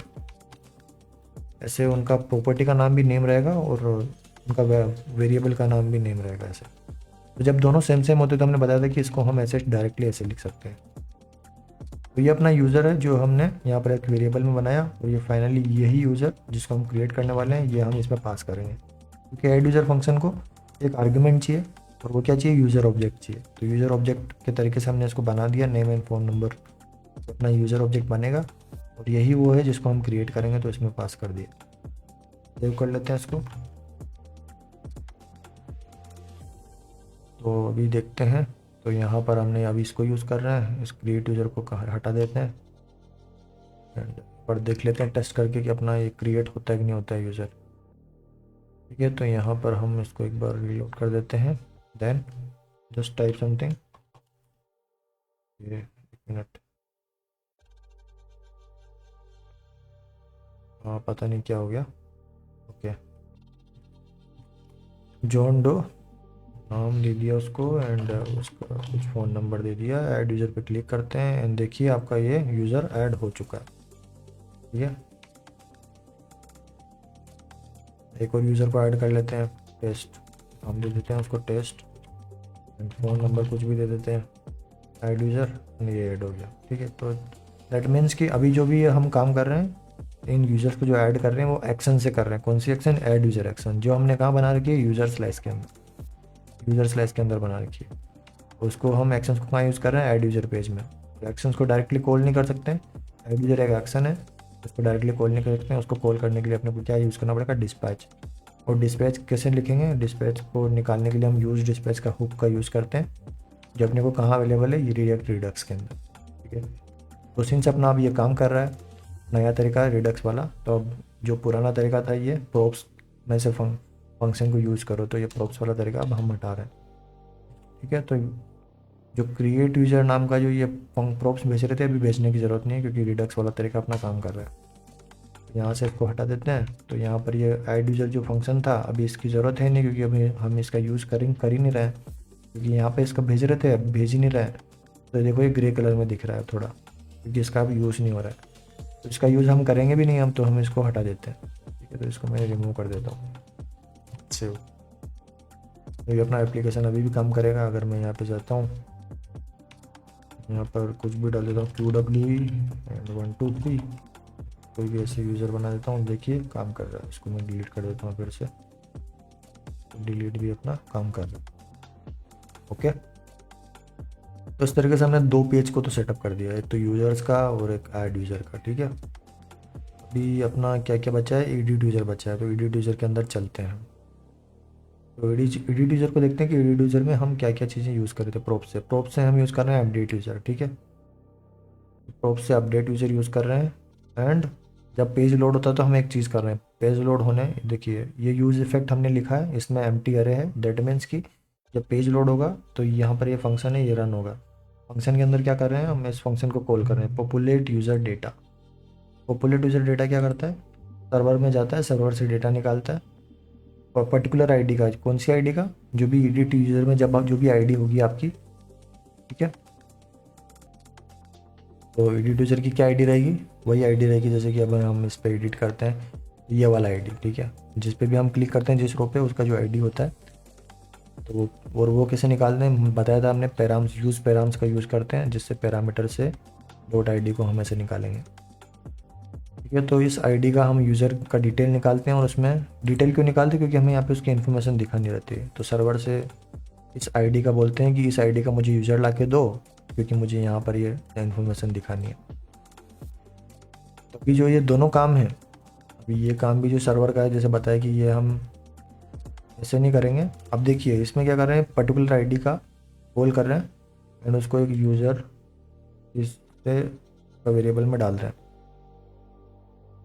ऐसे, उनका प्रॉपर्टी का नाम भी नेम रहेगा और उनका वेरिएबल का नाम भी नेम रहेगा ऐसे। तो जब दोनों सेम सेम होते तो हमने बताया था कि इसको हम ऐसे डायरेक्टली ऐसे लिख सकते हैं। तो ये अपना यूज़र है जो हमने यहाँ पर एक वेरिएबल में बनाया, और ये फाइनली यही यूज़र जिसको हम क्रिएट करने वाले हैं ये हम इसमें पास करेंगे, क्योंकि ऐड यूज़र फंक्शन को एक आर्गुमेंट चाहिए और वो क्या चाहिए, यूज़र ऑब्जेक्ट चाहिए। तो यूज़र ऑब्जेक्ट के तरीके से हमने इसको बना दिया, नेम एंड फ़ोन नंबर अपना यूज़र ऑब्जेक्ट बनेगा और यही वो है जिसको हम क्रिएट करेंगे, तो इसमें पास कर दिया। सेव कर लेते हैं इसको। तो अभी देखते हैं, तो यहाँ पर हमने अभी इसको यूज़ कर रहे हैं, इस क्रिएट यूज़र को हटा देते हैं एंड पर देख लेते हैं टेस्ट करके कि अपना ये क्रिएट होता है कि नहीं होता है यूज़र। ठीक है, तो यहाँ पर हम इसको एक बार रीलोड कर देते हैं, देन जस्ट टाइप समथिंग, ये 1 मिनट, हाँ पता नहीं क्या हो गया। ओके, जॉन डो नाम दे दिया उसको एंड उसका कुछ फ़ोन नंबर दे दिया। ऐड यूज़र पे क्लिक करते हैं एंड देखिए आपका ये यूज़र ऐड हो चुका है। ठीक है, एक और यूज़र को ऐड कर लेते हैं, टेस्ट हम दे देते हैं उसको, टेस्ट एंड फ़ोन नंबर कुछ भी दे देते हैं, ऐड यूज़र, ये ऐड हो गया। ठीक है, तो दैट मीन्स कि अभी जो भी हम काम कर रहे हैं, इन यूज़र्स को जो ऐड कर रहे हैं वो एक्शन से कर रहे हैं। कौन सी एक्शन, ऐड यूज़र एक्शन, जो हमने कहाँ बना रखी है, यूज़र स्लाइस के अंदर, यूज़र स्लाइस के अंदर बना रखी है। उसको हम एक्शंस को कहाँ यूज़ कर रहे हैं, ऐड यूज़र पेज में। तो एक्शंस को डायरेक्टली कॉल नहीं कर सकते, ऐड यूज़र एक एक्शन है, उसको डायरेक्टली कॉल नहीं कर सकते हैं। उसको कॉल करने के लिए अपने को क्या यूज़ करना पड़ेगा, डिस्पैच। और डिस्पैच कैसे लिखेंगे, डिस्पैच को निकालने के लिए हम यूज़ डिस्पैच का हुक का यूज़ करते हैं, जो अपने को कहाँ अवेलेबल है, ये रिएक्ट रिडक्स के अंदर। ठीक है, तो सिंस अपना अब ये काम कर रहा है, नया तरीका है रिडक्स वाला, तो अब जो पुराना तरीका था ये प्रोप्स में से फंक्शन को यूज़ करो, तो ये प्रोप्स वाला तरीका अब हम हटा रहे हैं। ठीक है, तो जो क्रिएट यूज़र नाम का जो ये प्रोप्स भेज रहे थे अभी भेजने की ज़रूरत नहीं है, क्योंकि रिडक्स वाला तरीका अपना काम कर रहा है। यहाँ से इसको हटा देते हैं। तो यहाँ पर ये ऐड यूज़र जो फंक्शन था अभी इसकी ज़रूरत है नहीं, क्योंकि अभी हम इसका यूज़ कर ही नहीं रहे हैं, क्योंकि यहाँ पे इसका भेज रहे थे अब भेज ही नहीं रहे हैं। तो देखो ये ग्रे कलर में दिख रहा है थोड़ा, क्योंकि इसका अब यूज़ नहीं हो रहा है, तो इसका यूज़ हम करेंगे भी नहीं हम, तो हम इसको हटा देते हैं। ठीक है, तो इसको मैं रिमूव कर देता हूँ, सेव। तो ये अपना एप्लीकेशन अभी भी काम करेगा। अगर मैं यहाँ पे जाता हूँ, यहाँ पर कुछ भी डाल देता हूँ, QW एंड 1 2 3, कोई भी ऐसे यूज़र बना देता हूँ, देखिए काम कर रहा है। इसको मैं डिलीट कर देता हूँ फिर से, डिलीट भी अपना काम कर रहा है। ओके, तो इस तरीके से हमने 2 पेज को तो सेटअप कर दिया, एक तो यूज़र्स का और एक ऐड यूज़र का। ठीक है, अभी अपना क्या क्या बचा है, एडिट यूज़र बचा है, तो एडिट यूज़र के अंदर चलते हैं। तो एडिट यूज़र को देखते हैं कि एडिट यूज़र में हम क्या क्या चीज़ें यूज़ कर रहे थे। प्रोप से हम यूज़ कर रहे हैं अपडेट यूज़र। ठीक है, प्रोप से अपडेट यूज़र यूज़ कर रहे हैं। एंड जब पेज लोड होता है तो हम एक चीज़ कर रहे हैं, पेज लोड होने, देखिए ये यूज़ इफेक्ट हमने लिखा है, इसमें एम्प्टी अरे है, दैट मीन्स कि जब पेज लोड होगा तो यहाँ पर ये फंक्शन है, ये रन होगा। फंक्शन के अंदर क्या कर रहे हैं, हम इस फंक्शन को कॉल कर रहे हैं, populate user data. Populate user data क्या करता है, सर्वर में जाता है, सर्वर से डेटा निकालता है पर्टिकुलर आईडी का, कौन सी आईडी का, जो भी एडिट यूज़र में जब आप जो भी आईडी होगी आपकी। ठीक है, तो एडिट यूज़र की क्या आईडी रहेगी, वही आईडी रहेगी जैसे कि अब हम इस पर एडिट करते हैं, ये वाला आईडी। ठीक है, जिस पे भी हम क्लिक करते हैं जिस रो पे, उसका जो आईडी होता है, तो वो कैसे निकालते हैं, बताया था हमने, पैराम्स यूज़ पैराम्स का यूज़ करते हैं, जिससे पैरामीटर से डॉट आईडी को हम ऐसे निकालेंगे। ठीक है, तो इस आईडी का हम यूज़र का डिटेल निकालते हैं, और उसमें डिटेल क्यों निकालते हैं, क्योंकि हमें यहाँ पे उसकी इन्फॉर्मेशन दिखा नहीं रहती है। तो सर्वर से इस आईडी का बोलते हैं कि इस आईडी का मुझे यूज़र ला के दो, क्योंकि मुझे यहाँ पर ये इन्फॉर्मेशन दिखानी है। तो अभी जो ये दोनों काम है, अभी ये काम भी जो सर्वर का है, जैसे बताया कि ये हम ऐसे नहीं करेंगे। अब देखिए इसमें क्या कर रहे हैं, पर्टिकुलर आईडी का कॉल कर रहे हैं एंड उसको एक यूज़र इससे वेरिएबल में डाल रहे हैं।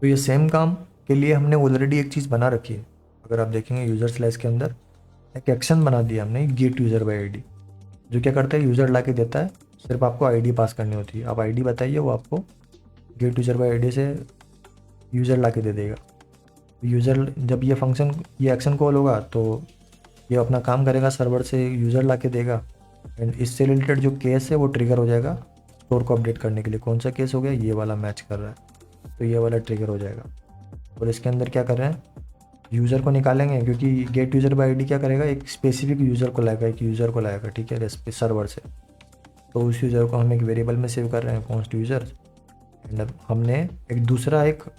तो ये सेम काम के लिए हमने ऑलरेडी एक चीज़ बना रखी है। अगर आप देखेंगे यूज़र स्लैश के अंदर एक एक्शन बना दिया हमने, गेट यूज़र बाय आईडी, जो क्या करता है यूज़र ला के देता है, सिर्फ आपको आईडी पास करनी होती है। आप आईडी बताइए, वो आपको गेट यूज़र बाय आईडी से यूज़र ला के दे देगा। यूज़र जब ये फंक्शन, ये एक्शन कॉल होगा तो ये अपना काम करेगा, सर्वर से यूज़र ला के देगा एंड इससे रिलेटेड जो केस है वो ट्रिगर हो जाएगा स्टोर को अपडेट करने के लिए। कौन सा केस हो गया, ये वाला मैच कर रहा है तो ये वाला ट्रिगर हो जाएगा। और इसके अंदर क्या कर रहे हैं, यूज़र को निकालेंगे, क्योंकि गेट यूज़र बाय आईडी क्या करेगा, एक स्पेसिफिक यूज़र को लाएगा, एक यूज़र को लाएगा, ठीक है, सर्वर से। तो उस यूज़र को हम एक वेरिएबल में सेव कर रहे हैं, कॉन्स्ट यूज़र। एंड हमने एक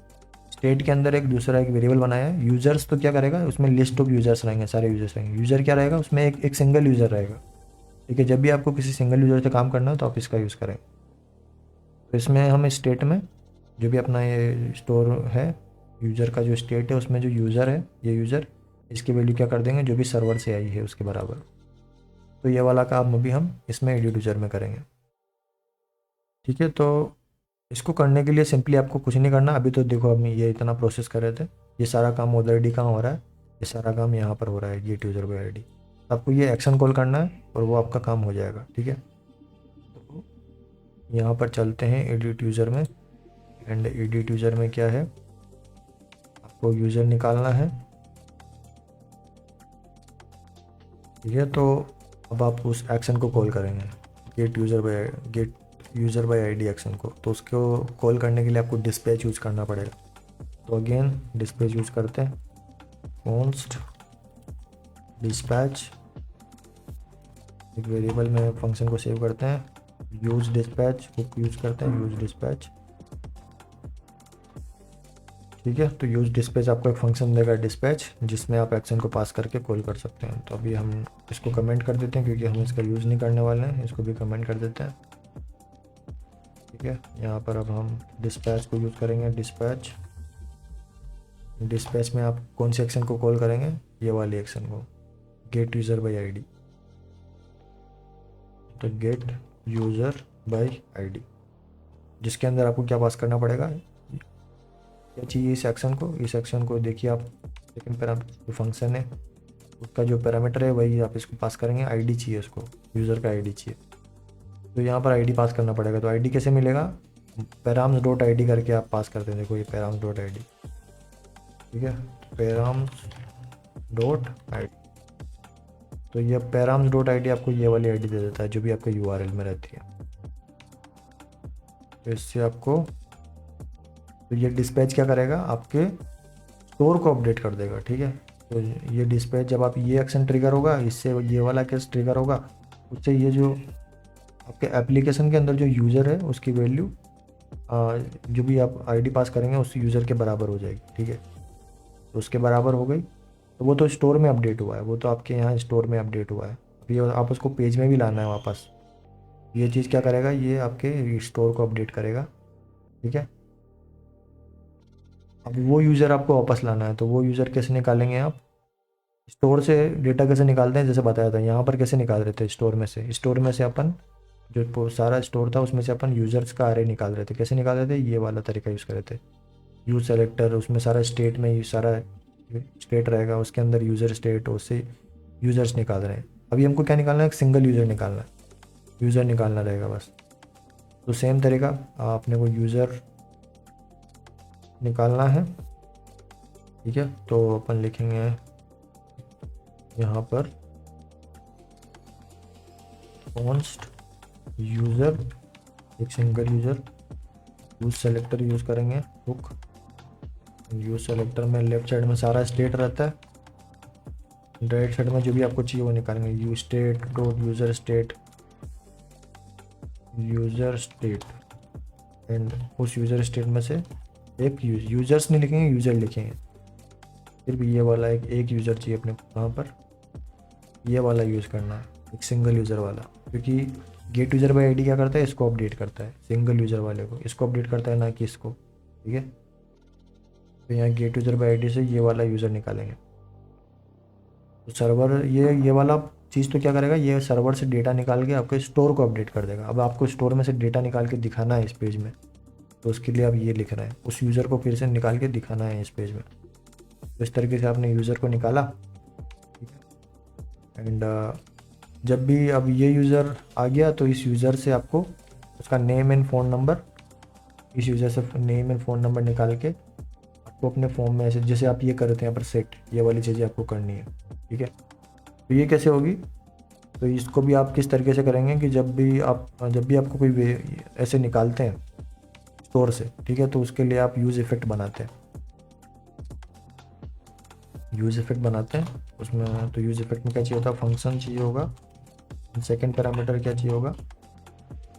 स्टेट के अंदर एक दूसरा एक वेरिएबल बनाया है यूज़र्स। तो क्या करेगा, उसमें लिस्ट ऑफ यूज़र्स रहेंगे, सारे यूज़र्स रहेंगे। यूज़र क्या रहेगा, उसमें एक सिंगल यूज़र रहेगा, ठीक है। जब भी आपको किसी सिंगल यूज़र से काम करना हो तो आप इसका यूज़ करें। तो इसमें हम स्टेट में जो भी अपना ये स्टोर है, यूज़र का जो स्टेट है उसमें जो यूज़र है, ये यूज़र, इसकी वैल्यू क्या कर देंगे, जो भी सर्वर से आई है उसके बराबर। तो ये वाला काम अभी हम इसमें एडिट यूज़र में करेंगे, ठीक है। तो इसको करने के लिए सिंपली आपको कुछ नहीं करना। अभी तो देखो हम ये इतना प्रोसेस कर रहे थे, ये सारा काम ऑलरेडी कहाँ हो रहा है, ये सारा काम यहाँ पर हो रहा है, गेट यूज़र बाय आईडी। आपको ये एक्शन कॉल करना है और वो आपका काम हो जाएगा, ठीक है। तो यहाँ पर चलते हैं एडिट यूज़र में एंड एडिट यूज़र में क्या है, आपको यूज़र निकालना है, ठीक है। तो अब आप उस एक्शन को कॉल करेंगे, gate user bye ID action को। तो उसको कॉल करने के लिए आपको डिस्पैच यूज़ करना पड़ेगा। तो अगेन डिस्पैच यूज़ करते हैं, कॉन्स्ट डिस्पैच, एक वेरिएबल में फंक्शन को सेव करते हैं, यूज़ डिस्पैच हुक यूज़ करते हैं, यूज़ डिस्पैच, ठीक है। तो यूज़ डिस्पैच आपको एक फंक्शन देगा डिस्पैच, जिसमें आप एक्शन को पास करके कॉल कर सकते हैं। तो अभी हम इसको कमेंट कर देते हैं, क्योंकि हम इसका यूज़ नहीं करने वाले हैं, इसको भी कमेंट कर देते हैं, ठीक है। यहाँ पर अब हम डिस्पैच को यूज़ करेंगे, डिस्पैच में आप कौन से एक्शन को कॉल करेंगे, ये वाली एक्शन को, गेट यूज़र बाय आईडी। तो गेट यूज़र बाय आईडी, जिसके अंदर आपको क्या पास करना पड़ेगा, क्या चाहिए इस एक्शन को देखिए आप, सेकंड पैरामीटर फंक्शन है उसका जो पैरामीटर है वही आप इसको पास करेंगे। आईडी चाहिए उसको, यूज़र का आईडी चाहिए, तो यहाँ पर आईडी पास करना पड़ेगा। तो आईडी कैसे मिलेगा, पैराम्स डॉट आईडी करके आप पास करते हैं। देखो ये पैराम्स डॉट आईडी, ठीक है, पैराम्स डॉट आईडी। तो ये पैराम्स डॉट आईडी आपको ये वाली आईडी दे देता है जो भी आपके यूआरएल में रहती है। तो इससे आपको, तो ये डिस्पैच क्या करेगा, आपके स्टोर को अपडेट कर देगा, ठीक है। तो ये डिस्पैच जब आप ये एक्शन ट्रिगर होगा, इससे ये वाला केस ट्रिगर होगा, उससे ये जो आपके एप्लीकेशन के अंदर जो यूज़र है उसकी वैल्यू जो भी आप आईडी पास करेंगे उस यूज़र के बराबर हो जाएगी, ठीक है। तो उसके बराबर हो गई, तो वो तो स्टोर में अपडेट हुआ है, वो तो आपके यहाँ स्टोर में अपडेट हुआ है। अभी आप उसको पेज में भी लाना है वापस, ये चीज़ क्या करेगा, ये आपके स्टोर को अपडेट करेगा, ठीक है। अब वो यूज़र आपको वापस लाना है, तो वो यूज़र कैसे निकालेंगे आप, स्टोर से डेटा कैसे निकालते हैं, जैसे बताया था यहाँ पर कैसे निकाल रहे थे, स्टोर में से अपन जो सारा स्टोर था उसमें से अपन यूज़र्स का अरे निकाल रहे थे। कैसे निकाल रहे थे, ये वाला तरीका यूज़ कर रहे थे, यूज सेलेक्टर, उसमें सारा स्टेट में सारा स्टेट रहेगा, उसके अंदर यूज़र स्टेट, उससे यूज़र्स निकाल रहे हैं। अभी हमको क्या निकालना है, एक सिंगल यूज़र निकालना है, यूज़र निकालना रहेगा बस। तो सेम तरीका आपने को यूज़र निकालना है, ठीक है। तो अपन लिखेंगे यहाँ पर कॉन्स्ट यूज़र, एक single user, use selector use करेंगे, हुक, यूज सेलेक्टर में लेफ्ट साइड में सारा स्टेट रहता है, राइट साइड में जो भी आपको चाहिए वो निकालेंगे, you state dot user state and उस यूज़र स्टेट में से एक यूज़र्स नहीं लिखेंगे, यूज़र लिखेंगे। फिर भी ये वाला एक यूज़र चाहिए अपने वहाँ पर, ये वाला यूज़ करना है, एक सिंगल यूज़र वाला, क्योंकि गेट यूज़र बाय आईडी क्या करता है, इसको अपडेट करता है, सिंगल यूज़र वाले को इसको अपडेट करता है, ना कि इसको। ठीक है। तो यहाँ गेट यूज़र बाई आईडी से ये वाला यूज़र निकालेंगे। तो सर्वर ये वाला चीज़ तो क्या करेगा, ये सर्वर से डेटा निकाल के आपके स्टोर को अपडेट कर देगा। अब आपको स्टोर में से डेटा निकाल के दिखाना है इस पेज में, तो उसके लिए आप ये लिख रहे हैं, उस यूज़र को फिर से निकाल के दिखाना है इस पेज में। तो इस तरीके से आपने यूज़र को निकाला, ठीक है। एंड जब भी अब ये यूज़र आ गया तो इस यूज़र से आपको उसका नेम एंड फ़ोन नंबर, इस यूज़र से नेम एंड फ़ोन नंबर निकाल के आपको अपने फॉर्म में ऐसे जैसे आप ये करते हैं यहाँ पर सेट, ये वाली चीज़ें आपको करनी है, ठीक है। तो ये कैसे होगी, तो इसको भी आप किस तरीके से करेंगे कि जब भी आपको कोई ऐसे निकालते हैं स्टोर से, ठीक है, तो उसके लिए आप यूज़ इफ़ेक्ट बनाते हैं, उसमें। तो यूज़ इफ़ेक्ट में क्या चाहिए होता है, फंक्शन चाहिए होगा, सेकंड पैरामीटर क्या चाहिए होगा।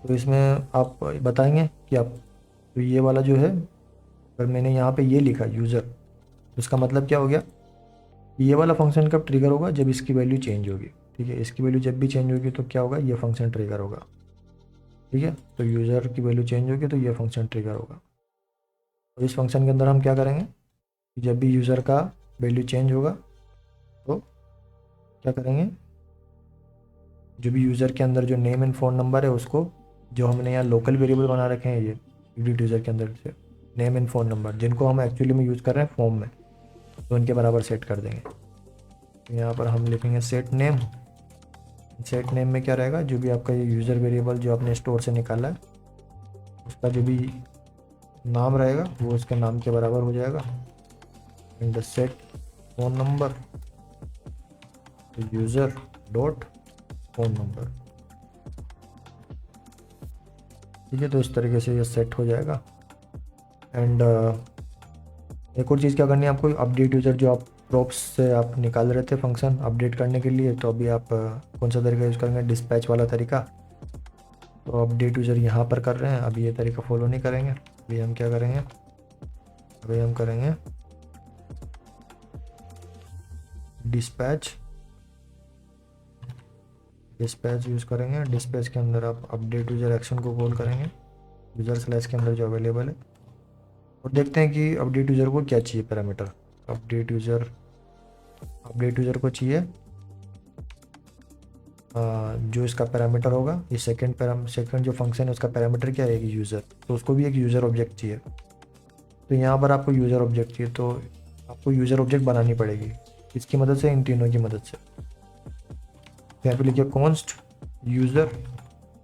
तो इसमें आप बताएंगे कि आप, तो ये वाला जो है, अगर मैंने यहाँ पे ये लिखा यूज़र, तो इसका मतलब क्या हो गया, ये वाला फंक्शन कब ट्रिगर होगा, जब इसकी वैल्यू चेंज होगी, ठीक है। इसकी वैल्यू जब भी चेंज होगी तो क्या होगा, ये फंक्शन ट्रिगर होगा, ठीक है। तो यूज़र की वैल्यू चेंज होगी तो ये फंक्शन ट्रिगर होगा। तो इस फंक्शन के अंदर हम क्या करेंगे कि जब भी यूज़र का वैल्यू चेंज होगा तो क्या करेंगे, जो भी यूज़र के अंदर जो नेम एंड फ़ोन नंबर है उसको, जो हमने यहाँ लोकल वेरिएबल बना रखे हैं ये एडिट यूज़र के अंदर से, नेम एंड फ़ोन नंबर जिनको हम एक्चुअली में यूज़ कर रहे हैं फॉर्म में, तो उनके बराबर सेट कर देंगे। तो यहाँ पर हम लिखेंगे सेट नेम। सेट नेम में क्या रहेगा, जो भी आपका ये यूज़र वेरिएबल जो आपने स्टोर से निकाला है उसका जो भी नाम रहेगा वो उसके नाम के बराबर हो जाएगा। And set phone number user dot phone number, ठीक है। तो इस तरीके से ये सेट हो जाएगा। एंड एक और चीज़ क्या करनी है आपको, अपडेट यूज़र जो आप प्रॉप्स से आप निकाल रहे थे फंक्शन अपडेट करने के लिए, तो अभी आप कौन सा तरीका यूज़ करेंगे, डिस्पैच वाला तरीका। तो अपडेट यूज़र यहाँ पर कर रहे हैं, अभी ये तरीका फॉलो नहीं करेंगे। अभी हम क्या करेंगे, अभी हम करेंगे डिस्पैच यूज़ करेंगे। डिस्पैच के अंदर आप अपडेट यूज़र एक्शन को कॉल करेंगे यूज़र स्लैश के अंदर जो अवेलेबल है, और देखते हैं कि अपडेट यूज़र को क्या चाहिए पैरामीटर। अपडेट यूज़र को चाहिए जो इसका पैरामीटर होगा, ये सेकंड जो फंक्शन है उसका पैरामीटर क्या है, यूज़र, तो उसको भी एक यूज़र ऑब्जेक्ट चाहिए। तो यहाँ पर आपको यूज़र ऑब्जेक्ट चाहिए, तो आपको यूज़र ऑब्जेक्ट बनानी पड़ेगी, इसकी मदद से, इन तीनों की मदद से। यहाँ पे लिखिए कॉन्स्ट यूज़र,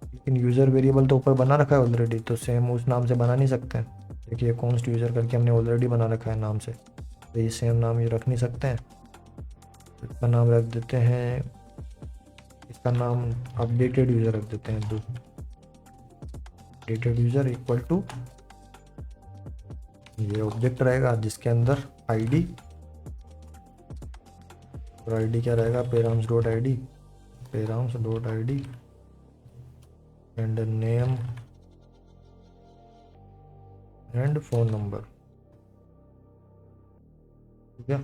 लेकिन यूज़र वेरिएबल तो ऊपर बना रखा है ऑलरेडी, तो सेम उस नाम से बना नहीं सकते हैं। देखिए कॉन्स्ट यूज़र करके हमने ऑलरेडी बना रखा है नाम से, तो ये सेम नाम ये रख नहीं सकते हैं। तो इसका नाम रख देते हैं, इसका नाम अपडेटेड यूज़र रख देते हैं। तो अपडेटेड यूज़र इक्वल टू ये ऑब्जेक्ट रहेगा जिसके अंदर आईडी, और आईडी क्या रहेगा, params dot I D and name and phone number, ठीक है।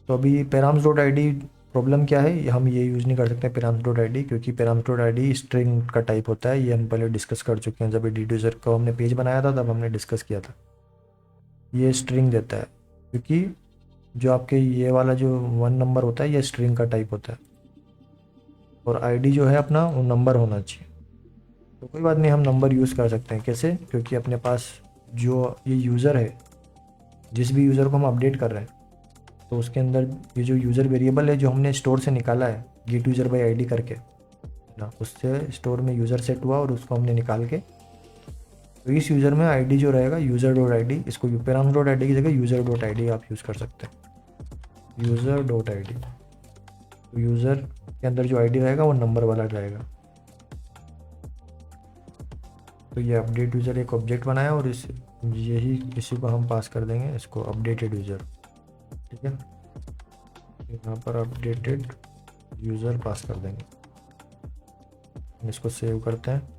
तो अभी params dot I D problem क्या है, हम ये यूज़ नहीं कर सकते पेराम्स डॉट आई डी, क्योंकि पेराम्स डॉट आई डी स्ट्रिंग का टाइप होता है। ये हम पहले डिस्कस कर चुके हैं, जब एडिट यूज़र को हमने पेज बनाया था तब हमने डिस्कस किया था। ये स्ट्रिंग देता है, क्योंकि जो आपके ये वाला जो 1 नंबर होता है ये स्ट्रिंग का टाइप होता है, और आईडी जो है अपना वो नंबर होना चाहिए। तो कोई बात नहीं, हम नंबर यूज़ कर सकते हैं। कैसे, क्योंकि अपने पास जो ये यूज़र है, जिस भी यूज़र को हम अपडेट कर रहे हैं, तो उसके अंदर ये जो यूज़र वेरिएबल है जो हमने स्टोर से निकाला है गेट यूज़र बाई आईडी करके ना, उससे स्टोर में यूज़र सेट हुआ और उसको हमने निकाल के, तो इस यूज़र में आईडी जो रहेगा यूज़र डॉट आई डी, इसको पेराम्स डॉट आई डी की जगह यूज़र डॉट आई डी आप यूज़ कर सकते हैं, यूज़र डॉट आई डी। तो यूज़र के अंदर जो आईडी रहेगा वो नंबर वाला रहेगा। तो ये अपडेट यूज़र एक ऑब्जेक्ट बनाया, और इसी को हम पास कर देंगे इसको अपडेटेड यूज़र, ठीक है। यहाँ पर अपडेटेड यूज़र पास कर देंगे। इसको सेव करते हैं।